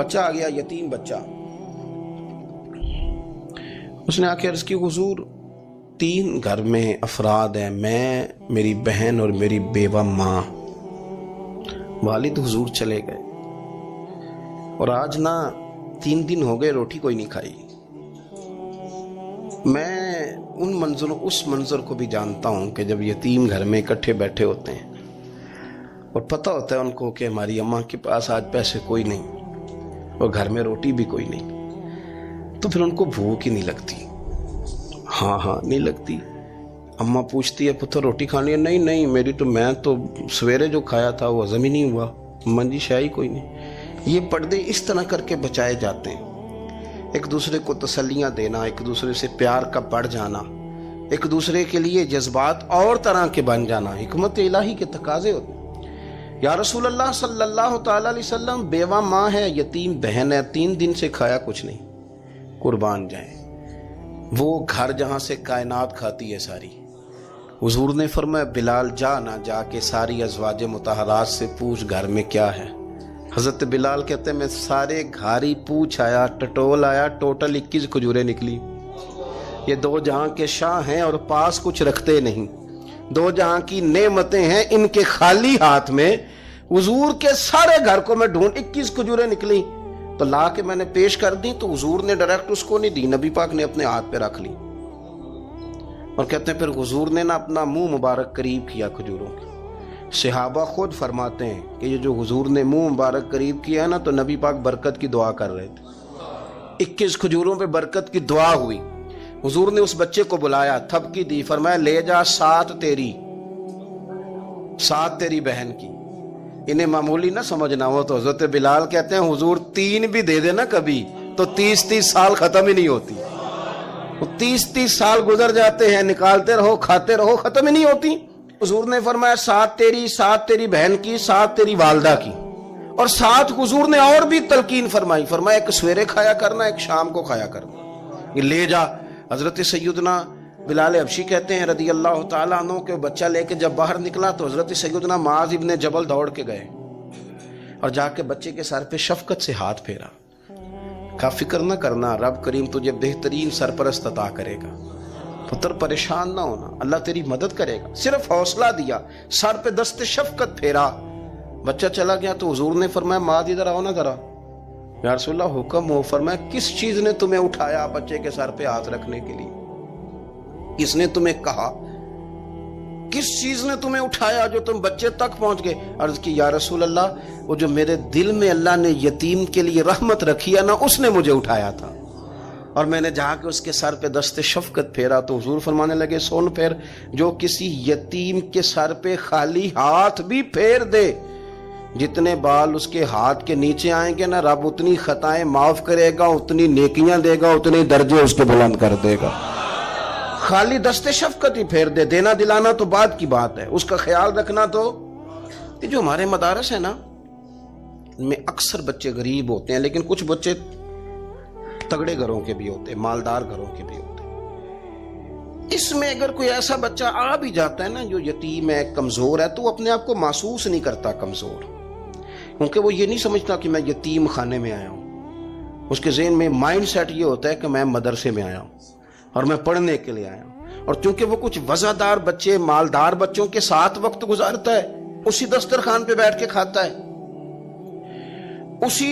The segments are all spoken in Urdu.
بچہ آ گیا، یتیم بچہ. اس نے آ کے عرض کی حضور 3 گھر میں افراد ہیں، میں، میری بہن اور میری بیوہ ماں. والد حضور چلے گئے اور آج نہ 3 دن ہو گئے روٹی کوئی نہیں کھائی. میں اس منظر کو بھی جانتا ہوں کہ جب یتیم گھر میں اکٹھے بیٹھے ہوتے ہیں اور پتہ ہوتا ہے ان کو کہ ہماری اماں کے پاس آج پیسے کوئی نہیں اور گھر میں روٹی بھی کوئی نہیں، تو پھر ان کو بھوک ہی نہیں لگتی. ہاں نہیں لگتی. اماں پوچھتی ہے پتر روٹی کھانی ہے؟ نہیں میں تو سویرے جو کھایا تھا وہ ہضم ہی نہیں ہوا. اماں جی شاہی کوئی نہیں. یہ پردے اس طرح کر کے بچائے جاتے ہیں. ایک دوسرے کو تسلیاں دینا، ایک دوسرے سے پیار کا بڑھ جانا، ایک دوسرے کے لیے جذبات اور طرح کے بن جانا حکمت الہی کے تقاضے ہوتے ہیں. یا رسول اللہ صلی اللہ تعالی علیہ وسلم بیوہ ماں ہے، یتیم بہن ہے، 3 دن سے کھایا کچھ نہیں. قربان جائیں وہ گھر جہاں سے کائنات کھاتی ہے ساری. حضور نے فرمایا بلال جا کے ساری ازواج مطہرات سے پوچھ گھر میں کیا ہے. حضرت بلال کہتے ہیں میں سارے گھاری پوچھ آیا، ٹٹول آیا، ٹوٹل 21 کھجوریں نکلی. یہ 2 جہاں کے شاہ ہیں اور پاس کچھ رکھتے نہیں، 2 جہاں کی نعمتیں ہیں، ان کے خالی ہاتھ میں حضور کے سارے گھر کو میں ڈھونڈ 21 کھجوریں نکلی تو لا کے میں نے پیش کر دی، تو حضور نے ڈائریکٹ اس کو نہیں دی، نبی پاک نے اپنے ہاتھ پہ رکھ لی. اور کہتے ہیں پھر حضور نے نا اپنا منہ مبارک قریب کیا کھجوروں کے. صحابہ خود فرماتے ہیں کہ یہ جو حضور نے منہ مبارک قریب کیا ہے نا تو نبی پاک برکت کی دعا کر رہے تھے. 21 کھجوروں پہ برکت کی دعا ہوئی. حضور نے اس بچے کو بلایا، تھپکی دی، فرمایا لے جا 7 تیری بہن کی. انہیں معمولی نہ سمجھنا ہو تو حضرت بلال کہتے ہیں حضور 3 بھی دے دینا کبھی تو 30 سال ختم ہی نہیں ہوتی. 30 سال گزر جاتے ہیں، نکالتے رہو، کھاتے رہو، ختم ہی نہیں ہوتی. حضور نے فرمایا 7 تیری بہن کی، 7 تیری والدہ کی، اور 7 حضور نے اور بھی تلقین فرمائی. فرمایا ایک سویرے کھایا کرنا، ایک شام کو کھایا کرنا. یہ لے جا. حضرت سیدنا بلال حبشی کہتے ہیں رضی اللہ تعالیٰ عنہ کہ بچہ لے کے جب باہر نکلا تو حضرت سیدنا معاذ ابن جبل دوڑ کے گئے اور جا کے بچے کے سر پہ شفقت سے ہاتھ پھیرا. کا فکر نہ کرنا، رب کریم تجھے بہترین سرپرست عطا کرے گا، پتر پریشان نہ ہونا، اللہ تیری مدد کرے گا. صرف حوصلہ دیا، سر پہ دست شفقت پھیرا. بچہ چلا گیا تو حضور نے فرمایا معاذ ادھر آؤ نا ذرا. یا رسول اللہ حکم ہو. فرمایا کس چیز نے تمہیں اٹھایا بچے کے سر پہ ہاتھ رکھنے کے لیے؟ کس نے تمہیں کہا؟ کس چیز نے تمہیں اٹھایا جو تم بچے تک پہنچ گئے؟ عرض کی یا رسول اللہ وہ جو میرے دل میں اللہ نے یتیم کے لیے رحمت رکھی ہے نا، اس نے مجھے اٹھایا تھا، اور میں نے جا کے اس کے سر پہ دست شفقت پھیرا. تو حضور فرمانے لگے سن پھر، جو کسی یتیم کے سر پہ خالی ہاتھ بھی پھیر دے، جتنے بال اس کے ہاتھ کے نیچے آئیں گے نا، رب اتنی خطائیں معاف کرے گا، اتنی نیکیاں دے گا، اتنے درجے اس کے بلند کر دے گا. خالی دست شفقت ہی پھیر دے. دینا دلانا تو بعد کی بات ہے، اس کا خیال رکھنا تو. یہ جو ہمارے مدارس ہیں نا، ان میں اکثر بچے غریب ہوتے ہیں، لیکن کچھ بچے تگڑے گھروں کے بھی ہوتے ہیں، مالدار گھروں کے بھی ہوتے ہیں. اس میں اگر کوئی ایسا بچہ آ بھی جاتا ہے نا جو یتیم ہے، کمزور ہے، تو وہ اپنے آپ کو محسوس نہیں کرتا کمزور، کیونکہ وہ یہ نہیں سمجھتا کہ میں یتیم خانے میں آیا ہوں. اس کے ذہن میں مائنڈ سیٹ یہ ہوتا ہے کہ میں مدرسے میں آیا ہوں اور میں پڑھنے کے لیے آیا ہوں. اور چونکہ وہ کچھ وزادار بچے، مالدار بچوں کے ساتھ وقت گزارتا ہے، اسی دسترخوان پہ بیٹھ کے کھاتا ہے، اسی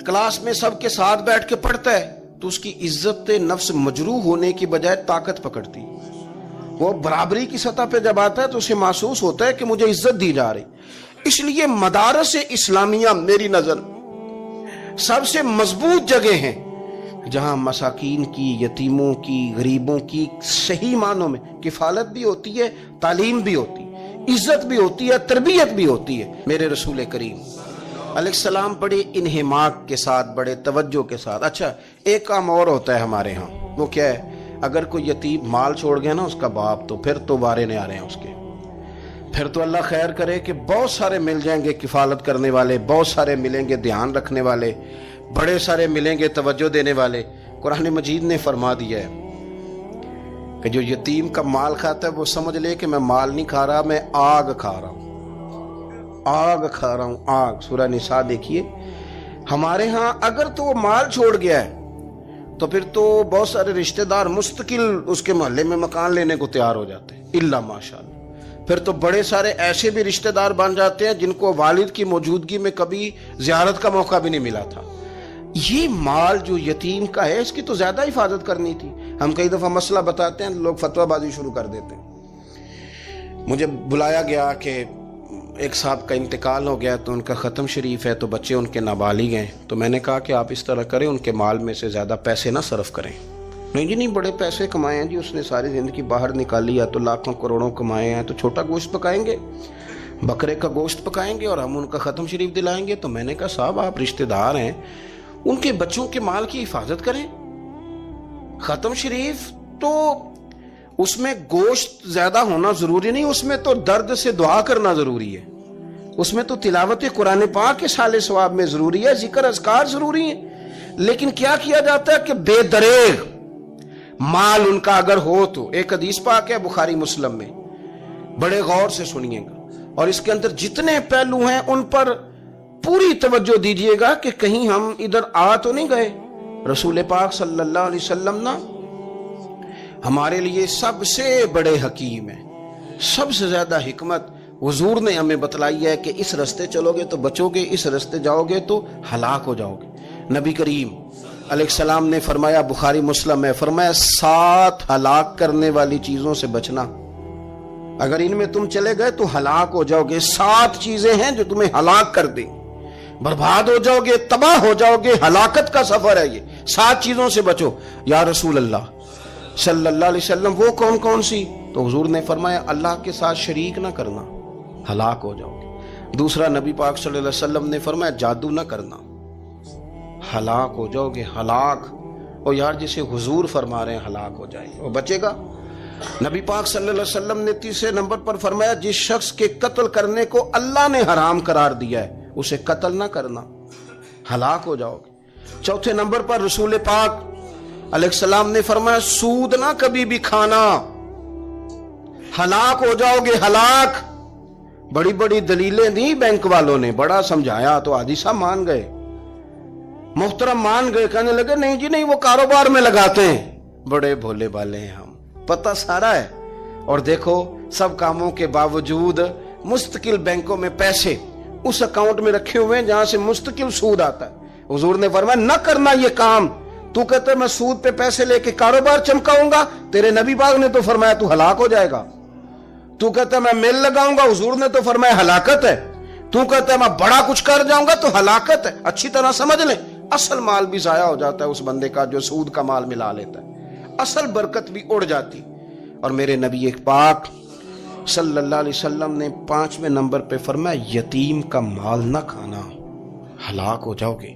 کلاس میں سب کے ساتھ بیٹھ کے پڑھتا ہے، تو اس کی عزت نفس مجروح ہونے کی بجائے طاقت پکڑتی. وہ برابری کی سطح پہ جب آتا ہے تو اسے محسوس ہوتا ہے کہ مجھے عزت دی جا رہی. اس لیے مدارس اسلامیہ میری نظر سب سے مضبوط جگہ ہیں جہاں مساکین کی، یتیموں کی، غریبوں کی صحیح معنوں میں کفالت بھی ہوتی ہے، تعلیم بھی ہوتی ہے، عزت بھی ہوتی ہے، تربیت بھی ہوتی ہے. میرے رسول کریم علیہ السلام بڑے انہماک کے ساتھ، بڑے توجہ کے ساتھ. اچھا ایک کام اور ہوتا ہے ہمارے ہاں، وہ کیا ہے؟ اگر کوئی یتیم مال چھوڑ گیا نا اس کا باپ، تو پھر تو وارے نہیں آ رہے ہیں اس کے. پھر تو اللہ خیر کرے کہ بہت سارے مل جائیں گے کفالت کرنے والے، بہت سارے ملیں گے دھیان رکھنے والے، بڑے سارے ملیں گے توجہ دینے والے. قرآن مجید نے فرما دیا ہے کہ جو یتیم کا مال کھاتا ہے وہ سمجھ لے کہ میں مال نہیں کھا رہا، میں آگ کھا رہا ہوں، آگ کھا رہا ہوں، آگ. سورہ نساء دیکھیے ہمارے ہاں اگر تو وہ مال چھوڑ گیا ہے تو پھر تو بہت سارے رشتہ دار مستقل اس کے محلے میں مکان لینے کو تیار ہو جاتے ہیں، الا ماشاءاللہ۔ پھر تو بڑے سارے ایسے بھی رشتہ دار بن جاتے ہیں جن کو والد کی موجودگی میں کبھی زیارت کا موقع بھی نہیں ملا تھا۔ یہ مال جو یتیم کا ہے اس کی تو زیادہ حفاظت کرنی تھی۔ ہم کئی دفعہ مسئلہ بتاتے ہیں، لوگ فتویٰ بازی شروع کر دیتے ہیں۔ مجھے بلایا گیا کہ ایک صاحب کا انتقال ہو گیا تو ان کا ختم شریف ہے، تو بچے ان کے نابالغ ہیں، تو میں نے کہا کہ آپ اس طرح کریں، ان کے مال میں سے زیادہ پیسے نہ صرف کریں۔ نہیں جی نہیں، بڑے پیسے کمائے ہیں جی، اس نے ساری زندگی باہر نکالی، یا تو لاکھوں کروڑوں کمائے ہیں، تو چھوٹا گوشت پکائیں گے، بکرے کا گوشت پکائیں گے اور ہم ان کا ختم شریف دلائیں گے۔ تو میں نے کہا صاحب آپ رشتہ دار ہیں، ان کے بچوں کے مال کی حفاظت کریں۔ ختم شریف تو اس میں گوشت زیادہ ہونا ضروری نہیں، اس میں تو درد سے دعا کرنا ضروری ہے، اس میں تو تلاوت قرآن پاک کے سال ثواب میں ضروری ہے، ذکر اذکار ضروری ہیں۔ لیکن کیا کیا جاتا ہے کہ بے دریغ مال ان کا اگر ہو تو، ایک حدیث پاک ہے بخاری مسلم میں، بڑے غور سے سنیے گا اور اس کے اندر جتنے پہلو ہیں ان پر پوری توجہ دیجئے گا کہ کہیں ہم ادھر آ تو نہیں گئے۔ رسول پاک صلی اللہ علیہ وسلم نا ہمارے لیے سب سے بڑے حکیم ہیں، سب سے زیادہ حکمت حضور نے ہمیں بتلائی ہے کہ اس رستے چلو گے تو بچو گے، اس رستے جاؤ گے تو ہلاک ہو جاؤ گے۔ نبی کریم علیہ السلام نے فرمایا، بخاری مسلم ہے، فرمایا 7 ہلاک کرنے والی چیزوں سے بچنا، اگر ان میں تم چلے گئے تو ہلاک ہو جاؤ گے۔ 7 چیزیں ہیں جو تمہیں ہلاک کر دیں، برباد ہو جاؤ گے، تباہ ہو جاؤ گے، ہلاکت کا سفر ہے یہ، 7 چیزوں سے بچو۔ یا رسول اللہ صلی اللہ علیہ وسلم وہ کون کون سی؟ تو حضور نے فرمایا اللہ کے ساتھ شریک نہ کرنا، ہلاک ہو جاؤ گے۔ دوسرا نبی پاک صلی اللہ علیہ وسلم نے فرمایا جادو نہ کرنا، ہلاک ہو جاؤ گے، ہلاک۔ اور یار جسے حضور فرما رہے ہیں ہلاک ہو جائے وہ بچے گا۔ نبی پاک صلی اللہ علیہ وسلم نے تیسرے نمبر پر فرمایا جس شخص کے قتل کرنے کو اللہ نے حرام قرار دیا ہے اسے قتل نہ کرنا، ہلاک ہو جاؤ گے۔ چوتھے نمبر پر رسول پاک علیہ السلام نے فرمایا سود نہ کبھی بھی کھانا، ہلاک ہو جاؤ گے، ہلاک۔ بڑی بڑی دلیلیں دی بینک والوں نے، بڑا سمجھایا تو حاجی صاحب مان گئے، محترم مان گئے، کہنے لگے نہیں جی نہیں وہ کاروبار میں لگاتے ہیں۔ بڑے بھولے بالے ہیں ہم، پتہ سارا ہے۔ اور دیکھو سب کاموں کے باوجود مستقل بینکوں میں پیسے اس اکاؤنٹ میں رکھے ہوئے ہیں جہاں سے مستقل سود آتا ہے۔ حضور نے فرمایا نہ کرنا یہ کام۔ تو کہتا ہے میں سود پہ پیسے لے کے کاروبار چمکاؤں گا، تیرے نبی پاک نے تو فرمایا تو ہلاک ہو جائے گا۔ تو کہتا ہے میں میل لگاؤں گا، حضور نے تو فرمایا ہلاکت ہے۔ تو کہتا ہے میں بڑا کچھ کر جاؤں گا تو ہلاکت ہے۔ اچھی طرح سمجھ لیں، اصل مال بھی ضائع ہو جاتا ہے اس بندے کا جو سود کا مال ملا لیتا ہے، اصل برکت بھی اڑ جاتی۔ اور میرے نبی پاک صلی اللہ علیہ وسلم نے 5ویں نمبر پہ فرمایا یتیم کا مال نہ کھانا، ہلاک ہو جاؤ گے،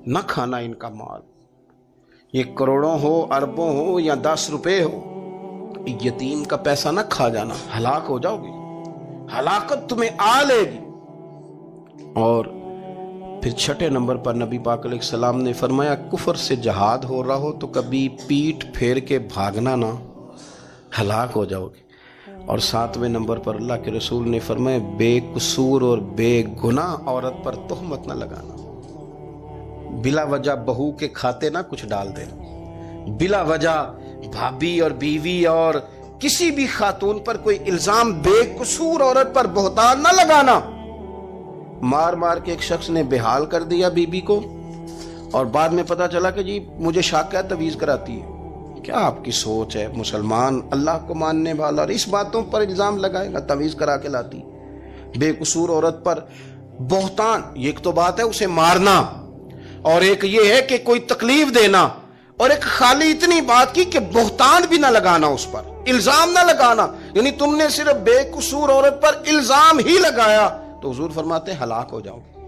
نہ کھانا ان کا مال، یہ کروڑوں ہو، اربوں ہو یا 10 روپے ہو، یتیم کا پیسہ نہ کھا جانا، ہلاک ہو جاؤ گے، ہلاکت تمہیں آ لے گی۔ اور پھر 6 نمبر پر نبی پاک علیہ السلام نے فرمایا کفر سے جہاد ہو رہا ہو تو کبھی پیٹ پھیر کے بھاگنا نہ، ہلاک ہو جاؤ گے۔ اور 7ویں نمبر پر اللہ کے رسول نے فرمایا بے قصور اور بے گناہ عورت پر تہمت نہ لگانا، بلا وجہ بہو کے کھاتے نہ کچھ ڈال دینا، بلا وجہ بھابھی اور بیوی اور کسی بھی خاتون پر کوئی الزام بے قصور عورت پر بہتان نہ لگانا۔ مار مار کے ایک شخص نے بحال کر دیا بیوی کو اور بعد میں پتا چلا کہ جی مجھے شک ہے تویز کراتی ہے۔ کیا آپ کی سوچ ہے؟ مسلمان اللہ کو ماننے والا اور اس باتوں پر الزام لگائے گا تویز کرا کے لاتی؟ بے قصور عورت پر بہتان، یہ ایک تو بات ہے اسے مارنا، اور ایک یہ ہے کہ کوئی تکلیف دینا، اور ایک خالی اتنی بات کی کہ بہتان بھی نہ لگانا، اس پر الزام نہ لگانا، یعنی تم نے صرف بے قصور عورت پر الزام ہی لگایا تو حضور فرماتے ہیں ہلاک ہو جاؤ گے۔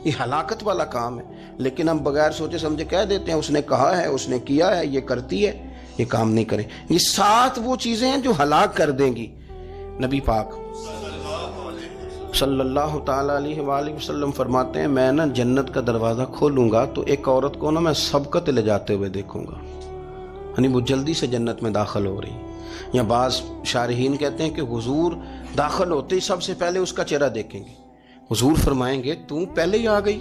یہ ہلاکت والا کام ہے، لیکن ہم بغیر سوچے سمجھے کہہ دیتے ہیں اس نے کہا ہے، اس نے کیا ہے، یہ کرتی ہے، یہ کام نہیں کریں۔ یہ 7 وہ چیزیں ہیں جو ہلاک کر دیں گی۔ نبی پاک صلی اللہ تعالی علیہ وآلہ وسلم فرماتے ہیں میں نا جنت کا دروازہ کھولوں گا تو ایک عورت کو نا میں سبقت لے جاتے ہوئے دیکھوں گا، یعنی وہ جلدی سے جنت میں داخل ہو رہی۔ یا بعض شارحین کہتے ہیں کہ حضور داخل ہوتے ہی سب سے پہلے اس کا چہرہ دیکھیں گے، حضور فرمائیں گے تو پہلے ہی آ گئی،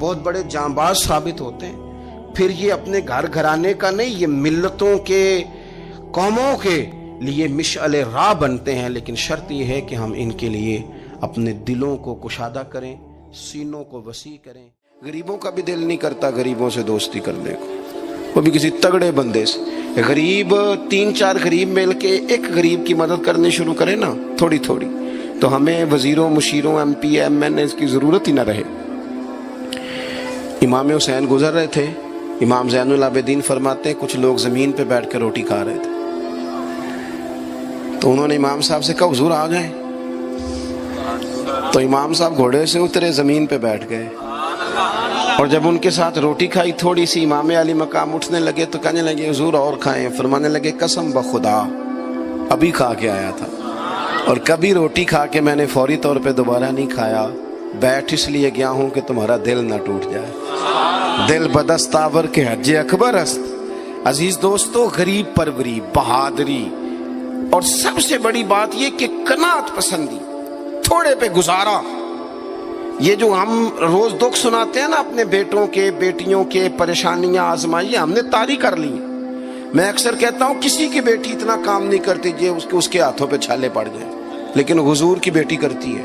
بہت بڑے جانباز ثابت ہوتے ہیں، پھر یہ اپنے گھر گھرانے کا نہیں، یہ ملتوں کے، قوموں کے لیے مشعل راہ بنتے ہیں۔ لیکن شرط یہ ہے کہ ہم ان کے لیے اپنے دلوں کو کشادہ کریں، سینوں کو وسیع کریں۔ غریبوں کا بھی دل نہیں کرتا غریبوں سے دوستی کرنے کو، وہ بھی کسی تگڑے بندے سے۔ غریب 3-4 غریب مل کے ایک غریب کی مدد کرنے شروع کریں نا، تھوڑی تھوڑی، تو ہمیں وزیروں، مشیروں، ایم پی، ایم این اے کی ضرورت ہی نہ رہے۔ امام حسین گزر رہے تھے، امام زین العابدین فرماتے ہیں کچھ لوگ زمین پہ بیٹھ کے روٹی کھا رہے تھے، تو انہوں نے امام صاحب سے کہا حضور آ جائیں، تو امام صاحب گھوڑے سے اترے، زمین پہ بیٹھ گئے، اور جب ان کے ساتھ روٹی کھائی تھوڑی سی، امام علی مقام اٹھنے لگے تو کہنے لگے حضور اور کھائیں، فرمانے لگے قسم بخدا ابھی کھا کے آیا تھا، اور کبھی روٹی کھا کے میں نے فوری طور پہ دوبارہ نہیں کھایا، بیٹھ اس لیے گیا ہوں کہ تمہارا دل نہ ٹوٹ جائے۔ دل بدستاور کے حج اکبر است۔ عزیز دوستو، غریب پروری، بہادری، اور سب سے بڑی بات یہ کہ قناعت پسندی، تھوڑے پہ گزارا۔ یہ جو ہم روز دکھ سناتے ہیں نا اپنے بیٹوں کے، بیٹیوں کے، پریشانیاں، آزمائیاں ہم نے طاری کر لی ہیں۔ میں اکثر کہتا ہوں کسی کی بیٹی اتنا کام نہیں کرتی اس کے ہاتھوں پہ چھالے پڑ جائیں، لیکن حضور کی بیٹی کرتی ہے،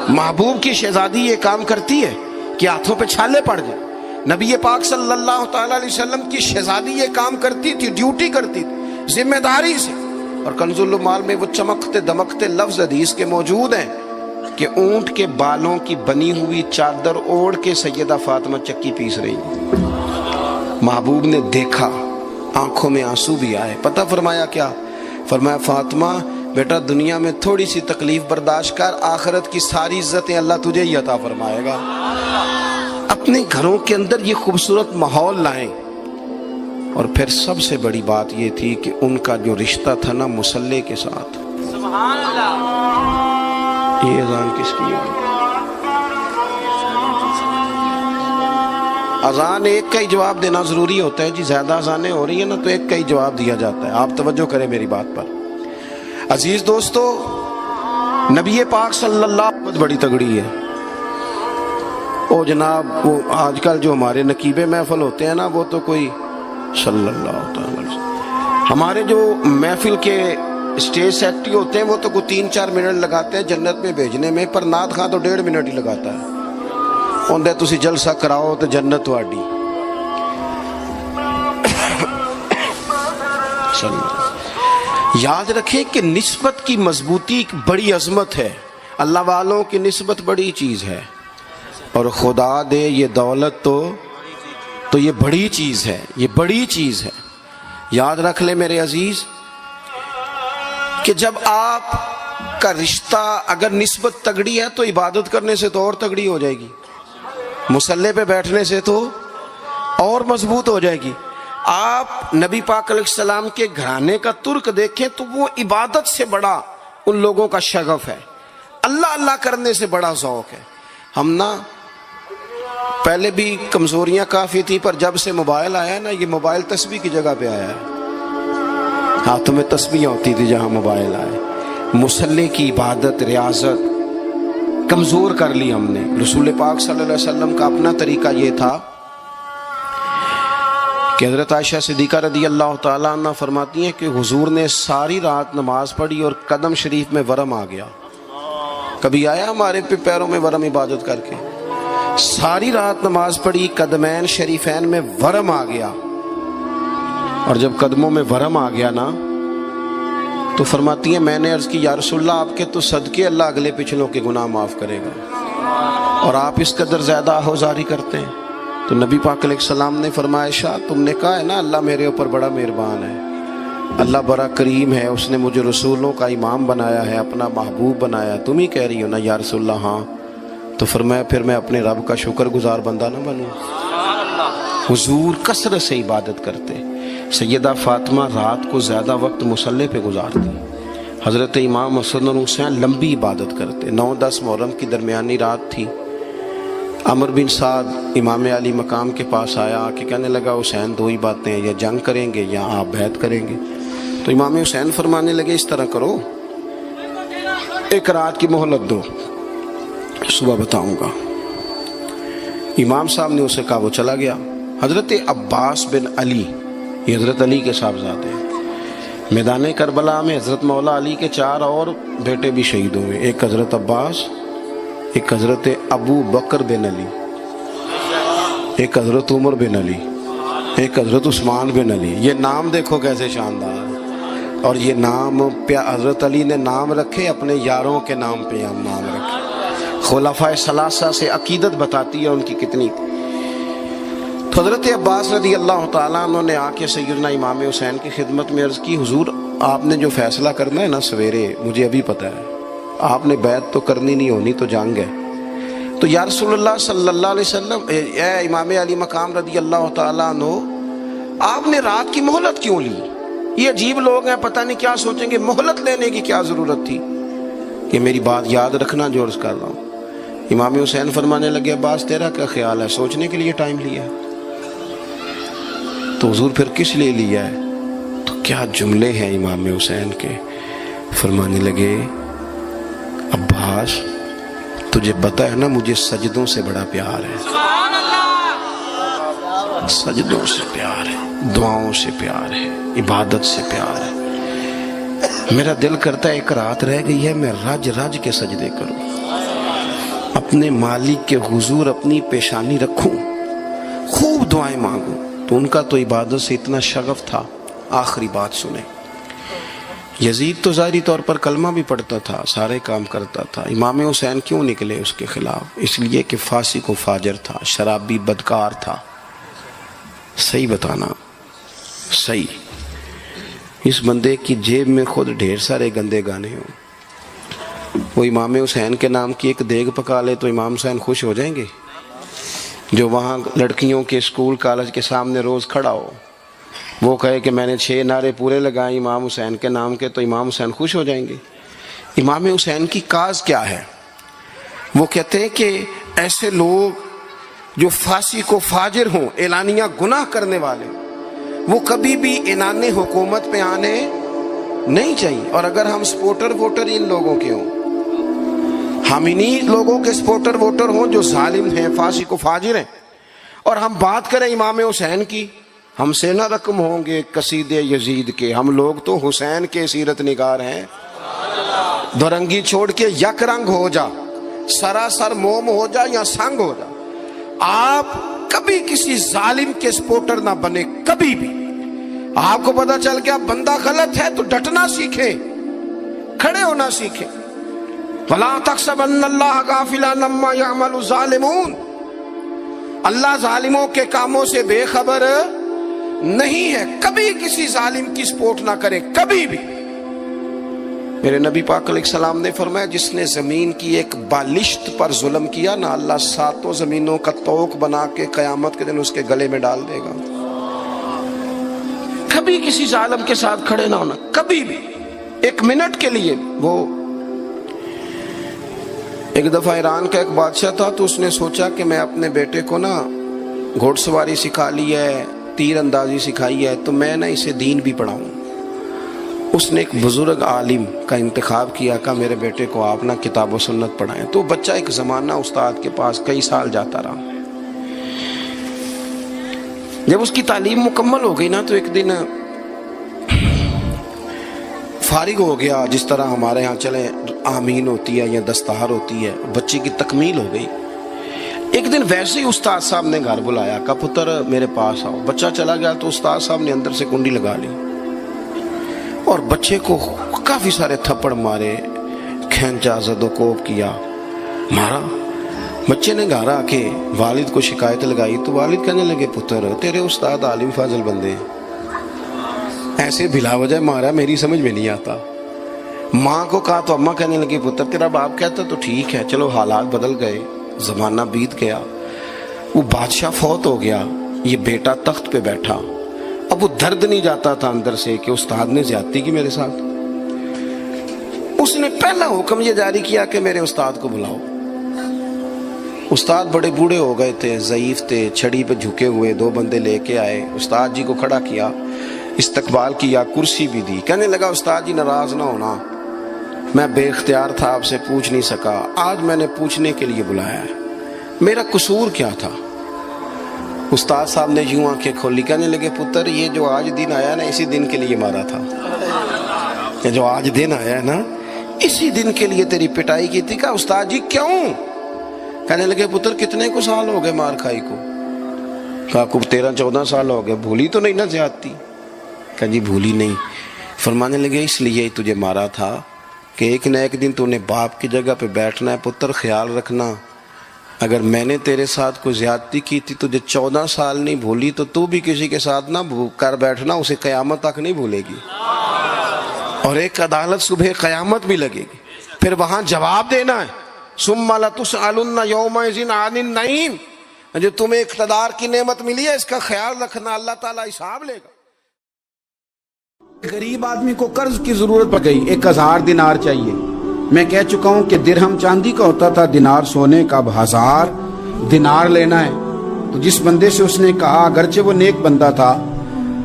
محبوب کی شہزادی یہ کام کرتی ہے کہ ہاتھوں پہ چھالے پڑ جائیں۔ نبی پاک صلی اللہ تعالی علیہ وسلم کی شہزادی یہ کام کرتی تھی، ڈیوٹی کرتی تھی ذمہ داری سے۔ اور کنز المال میں وہ چمکتے دمکتے لفظ حدیث کے موجود ہیں کہ اونٹ کے بالوں کی بنی ہوئی چادر اوڑھ کے سیدہ فاطمہ چکی پیس رہی۔ محبوب نے دیکھا، آنکھوں میں آنسو بھی آئے، پتہ فرمایا کیا؟ فرمایا فاطمہ بیٹا دنیا میں تھوڑی سی تکلیف برداشت کر، آخرت کی ساری عزتیں اللہ تجھے ہی عطا فرمائے گا۔ اپنے گھروں کے اندر یہ خوبصورت ماحول لائیں۔ اور پھر سب سے بڑی بات یہ تھی کہ ان کا جو رشتہ تھا نا مصلی کے ساتھ۔ سبحان اللہ۔ یہ اذان کس کی ہے؟ اذان ایک کا ہی جواب دینا ضروری ہوتا ہے جی، زیادہ اذانیں ہو رہی ہیں نا تو ایک کا ہی جواب دیا جاتا ہے، آپ توجہ کریں میری بات پر۔ عزیز دوستو، نبی پاک صلی اللہ بہت بڑی تگڑی ہے۔ او جناب وہ آج کل جو ہمارے نقیبے محفل ہوتے ہیں نا، وہ تو کوئی صلی اللہ تعالی وسلم، ہمارے جو محفل کے اسٹیج سیکٹری ہوتے ہیں وہ تو کوئی 3-4 منٹ لگاتے ہیں جنت میں بھیجنے میں، پر نعت خواں تو 1.5 منٹ ہی لگاتا ہے۔ اندر تسی جلسہ کراؤ تو جنت واڈی۔ یاد رکھیں کہ نسبت کی مضبوطی ایک بڑی عظمت ہے، اللہ والوں کی نسبت بڑی چیز ہے، اور خدا دے یہ دولت تو یہ بڑی چیز ہے، یہ بڑی چیز ہے۔ یاد رکھ لے میرے عزیز کہ جب آپ کا رشتہ اگر نسبت تگڑی ہے تو عبادت کرنے سے تو اور تگڑی ہو جائے گی، مصلی پہ بیٹھنے سے تو اور مضبوط ہو جائے گی۔ آپ نبی پاک علیہ السلام کے گھرانے کا ترک دیکھیں تو وہ عبادت سے بڑا ان لوگوں کا شغف ہے، اللہ اللہ کرنے سے بڑا ذوق ہے۔ ہم نا پہلے بھی کمزوریاں کافی تھی، پر جب سے موبائل آیا نا، یہ موبائل تسبیح کی جگہ پہ آیا ہے، ہاتھوں میں تسبیحاں ہوتی تھی جہاں موبائل آئے۔ مصلی کی عبادت، ریاضت کمزور کر لی ہم نے۔ رسول پاک صلی اللہ علیہ وسلم کا اپنا طریقہ یہ تھا کہ حضرت عائشہ صدیقہ رضی اللہ تعالیٰ عنہ فرماتی ہیں کہ حضور نے ساری رات نماز پڑھی اور قدم شریف میں ورم آ گیا۔ کبھی آیا ہمارے پہ پیروں میں ورم عبادت کر کے؟ ساری رات نماز پڑھی، قدمین شریفین میں ورم آ گیا، اور جب قدموں میں ورم آ گیا نا تو فرماتی ہیں میں نے عرض کی یا رسول اللہ آپ کے تو صدقے اللہ اگلے پچھلوں کے گناہ معاف کرے گا، اور آپ اس قدر زیادہ آہوزاری کرتے ہیں۔ تو نبی پاک علیہ السلام نے فرمایا عائشہ تم نے کہا ہے نا اللہ میرے اوپر بڑا مہربان ہے، اللہ بڑا کریم ہے، اس نے مجھے رسولوں کا امام بنایا ہے، اپنا محبوب بنایا، تم ہی کہہ رہی ہو نا یا رسول اللہ؟ ہاں۔ تو فرمایا پھر میں اپنے رب کا شکر گزار بندہ نہ بنوں؟ حضور کثرت سے عبادت کرتے، سیدہ فاطمہ رات کو زیادہ وقت مصلی پہ گزارتی، حضرت امام حسن اور حسین لمبی عبادت کرتے۔ 9-10 محرم کی درمیانی رات تھی، عمر بن سعد امام علی مقام کے پاس آیا، آ کے کہنے لگا حسین دو ہی باتیں ہیں، یا جنگ کریں گے یا آپ بیعت کریں گے۔ تو امام حسین فرمانے لگے اس طرح کرو، ایک رات کی مہلت دو، صبح بتاؤں گا۔ امام صاحب نے اسے کہا، وہ چلا گیا۔ حضرت عباس بن علی، یہ حضرت علی کے صاحبزادے ہیں، میدان کربلا میں حضرت مولا علی کے 4 اور بیٹے بھی شہید ہوئے، ایک حضرت عباس، ایک حضرت ابو بکر بن علی، ایک حضرت عمر بن علی، ایک حضرت عثمان بن علی۔ یہ نام دیکھو کیسے شاندار، اور یہ نام حضرت علی نے نام رکھے اپنے یاروں کے نام پہ، ہم نام رکھے۔ خلفائے ثلاثہ سے عقیدت بتاتی ہے ان کی کتنی۔ تو حضرت عباس رضی اللہ تعالیٰ عنہ نے آ کے سیدنا امام حسین کی خدمت میں عرض کی، حضور آپ نے جو فیصلہ کرنا ہے نا سویرے، مجھے ابھی پتہ ہے، آپ نے بیعت تو کرنی نہیں، ہونی تو جنگ ہے۔ تو یا رسول اللہ صلی اللہ علیہ وسلم، اے امام علی مقام رضی اللہ تعالیٰ عنہ، آپ نے رات کی مہلت کیوں لی؟ یہ عجیب لوگ ہیں، پتہ نہیں کیا سوچیں گے، مہلت لینے کی کیا ضرورت تھی؟ کہ میری بات یاد رکھنا جو عرض کر رہا ہوں۔ امام حسین فرمانے لگے، عباس تیرا کیا خیال ہے؟ سوچنے کے لیے ٹائم لیا ہے تو حضور پھر کس لیے لیا ہے؟ تو کیا جملے ہیں امام حسین کے، فرمانے لگے، عباس تجھے پتا ہے نا مجھے سجدوں سے بڑا پیار ہے، سجدوں سے پیار ہے، دعاؤں سے پیار ہے، عبادت سے پیار ہے۔ میرا دل کرتا ہے ایک رات رہ گئی ہے، میں رج رج کے سجدے کروں، اپنے مالک کے حضور اپنی پیشانی رکھوں، خوب دعائیں مانگوں۔ تو ان کا تو عبادت سے اتنا شغف تھا۔ آخری بات سنیں، یزید تو ظاہری طور پر کلمہ بھی پڑھتا تھا، سارے کام کرتا تھا، امام حسین کیوں نکلے اس کے خلاف؟ اس لیے کہ فاسق و فاجر تھا، شرابی بدکار تھا۔ صحیح بتانا، صحیح۔ اس بندے کی جیب میں خود ڈھیر سارے گندے گانے ہوں، وہ امام حسین کے نام کی ایک دیگ پکا لے تو امام حسین خوش ہو جائیں گے؟ جو وہاں لڑکیوں کے اسکول کالج کے سامنے روز کھڑا ہو، وہ کہے کہ میں نے 6 نعرے پورے لگائے امام حسین کے نام کے، تو امام حسین خوش ہو جائیں گے؟ امام حسین کی کاز کیا ہے؟ وہ کہتے ہیں کہ ایسے لوگ جو فاسق و فاجر ہوں، اعلانیہ گناہ کرنے والے، وہ کبھی بھی اعلان حکومت پہ آنے نہیں چاہیے۔ اور اگر ہم سپورٹر ووٹر ان لوگوں کے ہوں، ہم انہی لوگوں کے سپورٹر ووٹر ہوں جو ظالم ہیں، فاسق و فاجر ہیں، اور ہم بات کریں امام حسین کی، ہم سے نہ رقم ہوں گے قصید یزید کے، ہم لوگ تو حسین کے سیرت نگار ہیں۔ دورنگی چھوڑ کے یک رنگ ہو جا، سراسر موم ہو جا یا سنگ ہو جا، آپ کبھی کسی ظالم کے سپورٹر نہ بنے، کبھی بھی۔ آپ کو پتا چل گیا بندہ غلط ہے تو ڈٹنا سیکھیں، کھڑے ہونا سیکھیں۔ وَلَا تَحْسَبَنَّ اللَّهَ غَافِلًا عَمَّا يَعْمَلُ الظَّالِمُونَ، اللہ ظالموں کے کاموں سے بے خبر نہیں ہے۔ کبھی کسی ظالم کی سپورٹ نہ کریں، کبھی بھی۔ میرے نبی پاک علیہ السلام نے فرمایا، جس نے زمین کی ایک بالشت پر ظلم کیا نا، اللہ 7 زمینوں کا طوق بنا کے قیامت کے دن اس کے گلے میں ڈال دے گا۔ کبھی کسی ظالم کے ساتھ کھڑے نہ ہونا، کبھی بھی، ایک منٹ کے لیے۔ وہ ایک دفعہ ایران کا ایک بادشاہ تھا، تو اس نے سوچا کہ میں اپنے بیٹے کو نا گھوڑ سواری سکھا لی ہے، تیر اندازی سکھائی ہے، تو میں نا اسے دین بھی پڑھاؤں۔ اس نے ایک بزرگ عالم کا انتخاب کیا کہ میرے بیٹے کو آپ نا کتاب و سنت پڑھائیں۔ تو بچہ ایک زمانہ استاد کے پاس کئی سال جاتا رہا۔ جب اس کی تعلیم مکمل ہو گئی نا، تو ایک دن فارغ ہو گیا، جس طرح ہمارے ہاں چلیں آمین ہوتی ہے یا دستار ہوتی ہے، بچے کی تکمیل ہو گئی۔ ایک دن ویسے ہی استاد صاحب نے گھر بلایا، کہا پتر میرے پاس آؤ۔ بچہ چلا گیا تو استاد صاحب نے اندر سے کنڈی لگا لی اور بچے کو کافی سارے تھپڑ مارے، کھینچا، زد و کوب کیا، مارا۔ بچے نے گھر آ کے والد کو شکایت لگائی تو والد کہنے لگے، پتر تیرے استاد عالم فاضل بندے ہیں، ایسے بلا وجہ مارا، میری سمجھ میں نہیں آتا۔ ماں کو کہا تو اماں کہنے لگی، پتر تیرا باپ کہتا تو ٹھیک ہے، چلو حالات بدل گئے، زمانہ بیت گیا، وہ بادشاہ فوت ہو گیا، یہ بیٹا تخت پہ بیٹھا۔ اب وہ درد نہیں جاتا تھا اندر سے کہ استاد نے زیادتی کی میرے ساتھ۔ اس نے پہلا حکم یہ جاری کیا کہ میرے استاد کو بلاؤ۔ استاد بڑے بوڑھے ہو گئے تھے، ضعیف تھے، چھڑی پہ جھکے ہوئے، 2 بندے لے کے آئے، استاد جی کو کھڑا کیا، استقبال کیا، کرسی بھی دی۔ کہنے لگا، استاد جی ناراض نہ ہونا، میں بے اختیار تھا، آپ سے پوچھ نہیں سکا، آج میں نے پوچھنے کے لیے بلایا ہے۔ میرا قصور کیا تھا؟ استاد صاحب نے یوں آنکھیں کھولی، کہنے لگے پتر یہ جو آج دن آیا نا اسی دن کے لیے مارا تھا، یہ جو آج دن آیا ہے نا اسی دن کے لیے تیری پٹائی کی تھی۔ کہا استاد جی کیوں؟ کہنے لگے پتر کتنے کو سال ہو گئے مار کھائی کو؟ کہا کو 13-14 سال ہو گئے، بھولی تو نہیں نہ زیادتی؟ کہا جی بھولی نہیں۔ فرمانے لگے اس لیے ہی تجھے مارا تھا کہ ایک نہ ایک دن تو نے باپ کی جگہ پہ بیٹھنا ہے، پتر خیال رکھنا اگر میں نے تیرے ساتھ کوئی زیادتی کی تھی تجھے 14 سال نہیں بھولی تو بھی کسی کے ساتھ نہ کر بیٹھنا، اسے قیامت تک نہیں بھولے گی، اور ایک عدالت صبح قیامت بھی لگے گی، پھر وہاں جواب دینا ہے۔ ثم لتسألن یومئذ عن النعیم، جو تمہیں اقتدار کی نعمت ملی ہے اس کا خیال رکھنا، اللہ تعالیٰ حساب لے گا۔ غریب آدمی کو قرض کی ضرورت پڑ گئی، 1000 دینار چاہیے۔ میں کہہ چکا ہوں کہ درہم چاندی کا ہوتا تھا، دینار سونے کا، اب 1000 دینار لینا ہے۔ تو جس بندے سے اس نے کہا، اگرچہ وہ نیک بندہ تھا،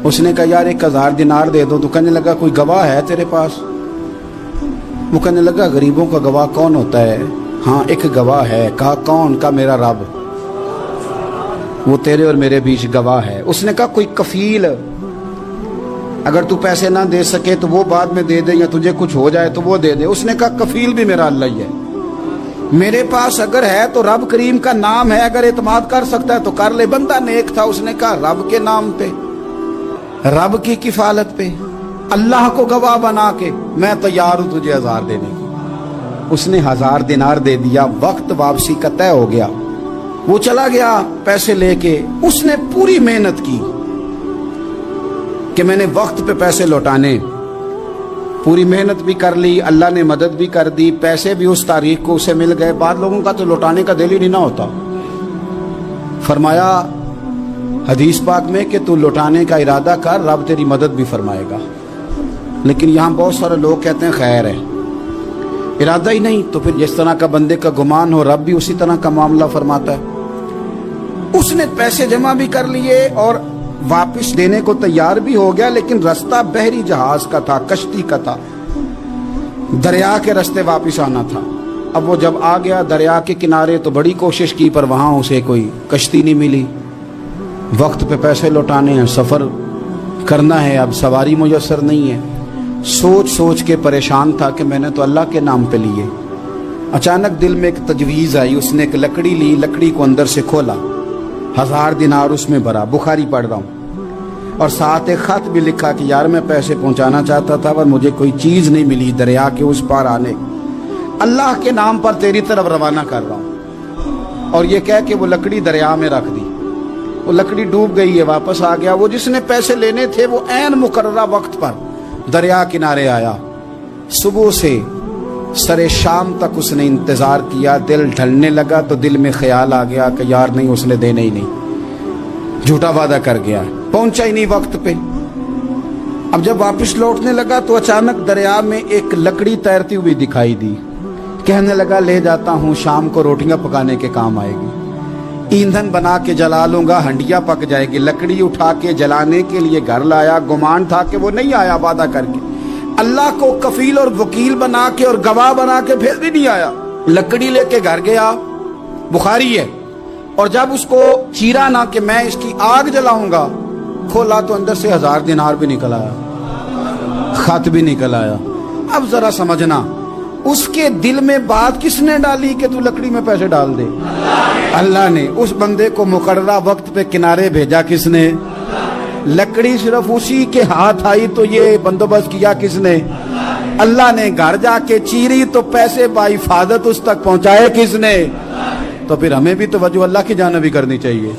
اس نے کہا یار 1000 دینار دے دو، تو کہنے لگا کوئی گواہ ہے تیرے پاس؟ وہ کہنے لگا غریبوں کا گواہ کون ہوتا ہے؟ ہاں ایک گواہ ہے۔ کہا کون؟ کا میرا رب، وہ تیرے اور میرے بیچ گواہ ہے۔ اس نے کہا کوئی کفیل، اگر تو پیسے نہ دے سکے تو وہ بعد میں دے دے، یا تجھے کچھ ہو جائے تو وہ دے دے۔ اس نے کہا کفیل بھی میرا اللہ ہی ہے، میرے پاس اگر ہے تو رب کریم کا نام ہے، اگر اعتماد کر سکتا ہے تو کر لے۔ بندہ نیک تھا، اس نے کہا رب کے نام پہ، رب کی کفالت پہ، اللہ کو گواہ بنا کے میں تیار ہوں تجھے 1000 دینے کی۔ اس نے 1000 دینار دے دیا، وقت واپسی کا طے ہو گیا، وہ چلا گیا پیسے لے کے۔ اس نے پوری محنت کی کہ میں نے وقت پہ پیسے لوٹانے، پوری محنت بھی کر لی، اللہ نے مدد بھی کر دی، پیسے بھی اس تاریخ کو اسے مل گئے۔ بعض لوگوں کا تو لوٹانے کا دل ہی نہیں نہ ہوتا۔ فرمایا حدیث پاک میں کہ تو لوٹانے کا ارادہ کر، رب تیری مدد بھی فرمائے گا۔ لیکن یہاں بہت سارے لوگ کہتے ہیں خیر ہے، ارادہ ہی نہیں، تو پھر جس طرح کا بندے کا گمان ہو رب بھی اسی طرح کا معاملہ فرماتا ہے۔ اس نے پیسے جمع بھی کر لیے اور واپس دینے کو تیار بھی ہو گیا، لیکن رستہ بحری جہاز کا تھا، کشتی کا تھا، دریا کے رستے واپس آنا تھا۔ اب وہ جب آ گیا دریا کے کنارے تو بڑی کوشش کی، پر وہاں اسے کوئی کشتی نہیں ملی۔ وقت پہ پیسے لوٹانے ہیں، سفر کرنا ہے، اب سواری میسر نہیں ہے۔ سوچ سوچ کے پریشان تھا کہ میں نے تو اللہ کے نام پہ لیے۔ اچانک دل میں ایک تجویز آئی، اس نے ایک لکڑی لی، لکڑی کو اندر سے کھولا، 1000 دینار اس میں بھرا، بخاری پڑھ رہا ہوں، اور ساتھ ایک خط بھی لکھا کہ یار میں پیسے پہنچانا چاہتا تھا پر مجھے کوئی چیز نہیں ملی دریا کے اس پار آنے، اللہ کے نام پر تیری طرف روانہ کر رہا ہوں۔ اور یہ کہہ کہ وہ لکڑی دریا میں رکھ دی، وہ لکڑی ڈوب گئی ہے، واپس آ گیا۔ وہ جس نے پیسے لینے تھے وہ عین مقررہ وقت پر دریا کنارے آیا۔ صبح سے سرے شام تک اس نے انتظار کیا، دل ڈھلنے لگا تو دل میں خیال آ گیا کہ یار نہیں، اس نے دینے ہی نہیں، جھوٹا وعدہ کر گیا، پہنچا ہی نہیں وقت پہ۔ اب جب واپس لوٹنے لگا تو اچانک دریا میں ایک لکڑی تیرتی ہوئی دکھائی دی، کہنے لگا لے جاتا ہوں، شام کو روٹیاں پکانے کے کام آئے گی، ایندھن بنا کے جلا لوں گا، ہنڈیا پک جائے گی۔ لکڑی اٹھا کے جلانے کے لیے گھر لایا، گمان تھا کہ وہ نہیں آیا وعدہ کر کے، اللہ کو کفیل اور وکیل بنا کے اور گواہ بنا کے پھر بھی نہیں آیا۔ لکڑی لے کے گھر گیا، بخاری ہے، اور جب اس کو چیرا نہ کہ میں اس کی آگ جلاؤں گا، کھولا تو اندر سے 1000 دینار بھی نکل آیا، خط بھی نکل آیا۔ اب ذرا سمجھنا، اس کے دل میں بات کس نے ڈالی کہ تو لکڑی میں پیسے ڈال دے؟ اللہ نے۔ اس بندے کو مقررہ وقت پہ کنارے بھیجا کس نے؟ لکڑی صرف اسی کے ہاتھ آئی تو یہ بندوبست کیا کس نے؟ اللہ نے۔ گھر جا کے چیری تو پیسے بحفاظت اس تک پہنچائے کس نے؟ تو پھر ہمیں بھی توجہ اللہ کی جانب ہی کرنی چاہیے،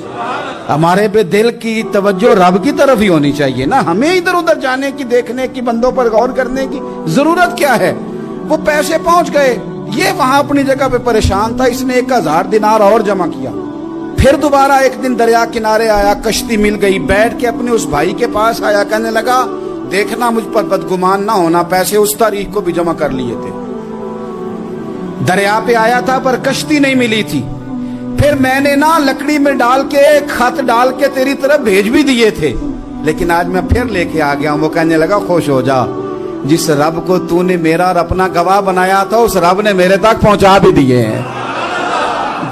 ہمارے پہ دل کی توجہ رب کی طرف ہی ہونی چاہیے نا، ہمیں ادھر ادھر جانے کی، دیکھنے کی، بندوں پر غور کرنے کی ضرورت کیا ہے؟ وہ پیسے پہنچ گئے، یہ وہاں اپنی جگہ پہ پریشان تھا، اس نے 1000 دینار اور جمع کیا۔ پھر دوبارہ ایک دن دریا کنارے آیا، کشتی مل گئی، بیٹھ کے اپنے اس بھائی کے پاس آیا، کہنے لگا دیکھنا مجھ پر بدگمان نہ ہونا، پیسے اس تاریخ کو بھی جمع کر لیے تھے، دریا پہ آیا تھا پر کشتی نہیں ملی تھی، پھر میں نے نا لکڑی میں ڈال کے خط ڈال کے تیری طرف بھیج بھی دیے تھے، لیکن آج میں پھر لے کے آ گیا ہوں۔ وہ کہنے لگا خوش ہو جا، جس رب کو تو نے میرا اور اپنا گواہ بنایا تھا اس رب نے میرے تک پہنچا بھی دیے ہیں۔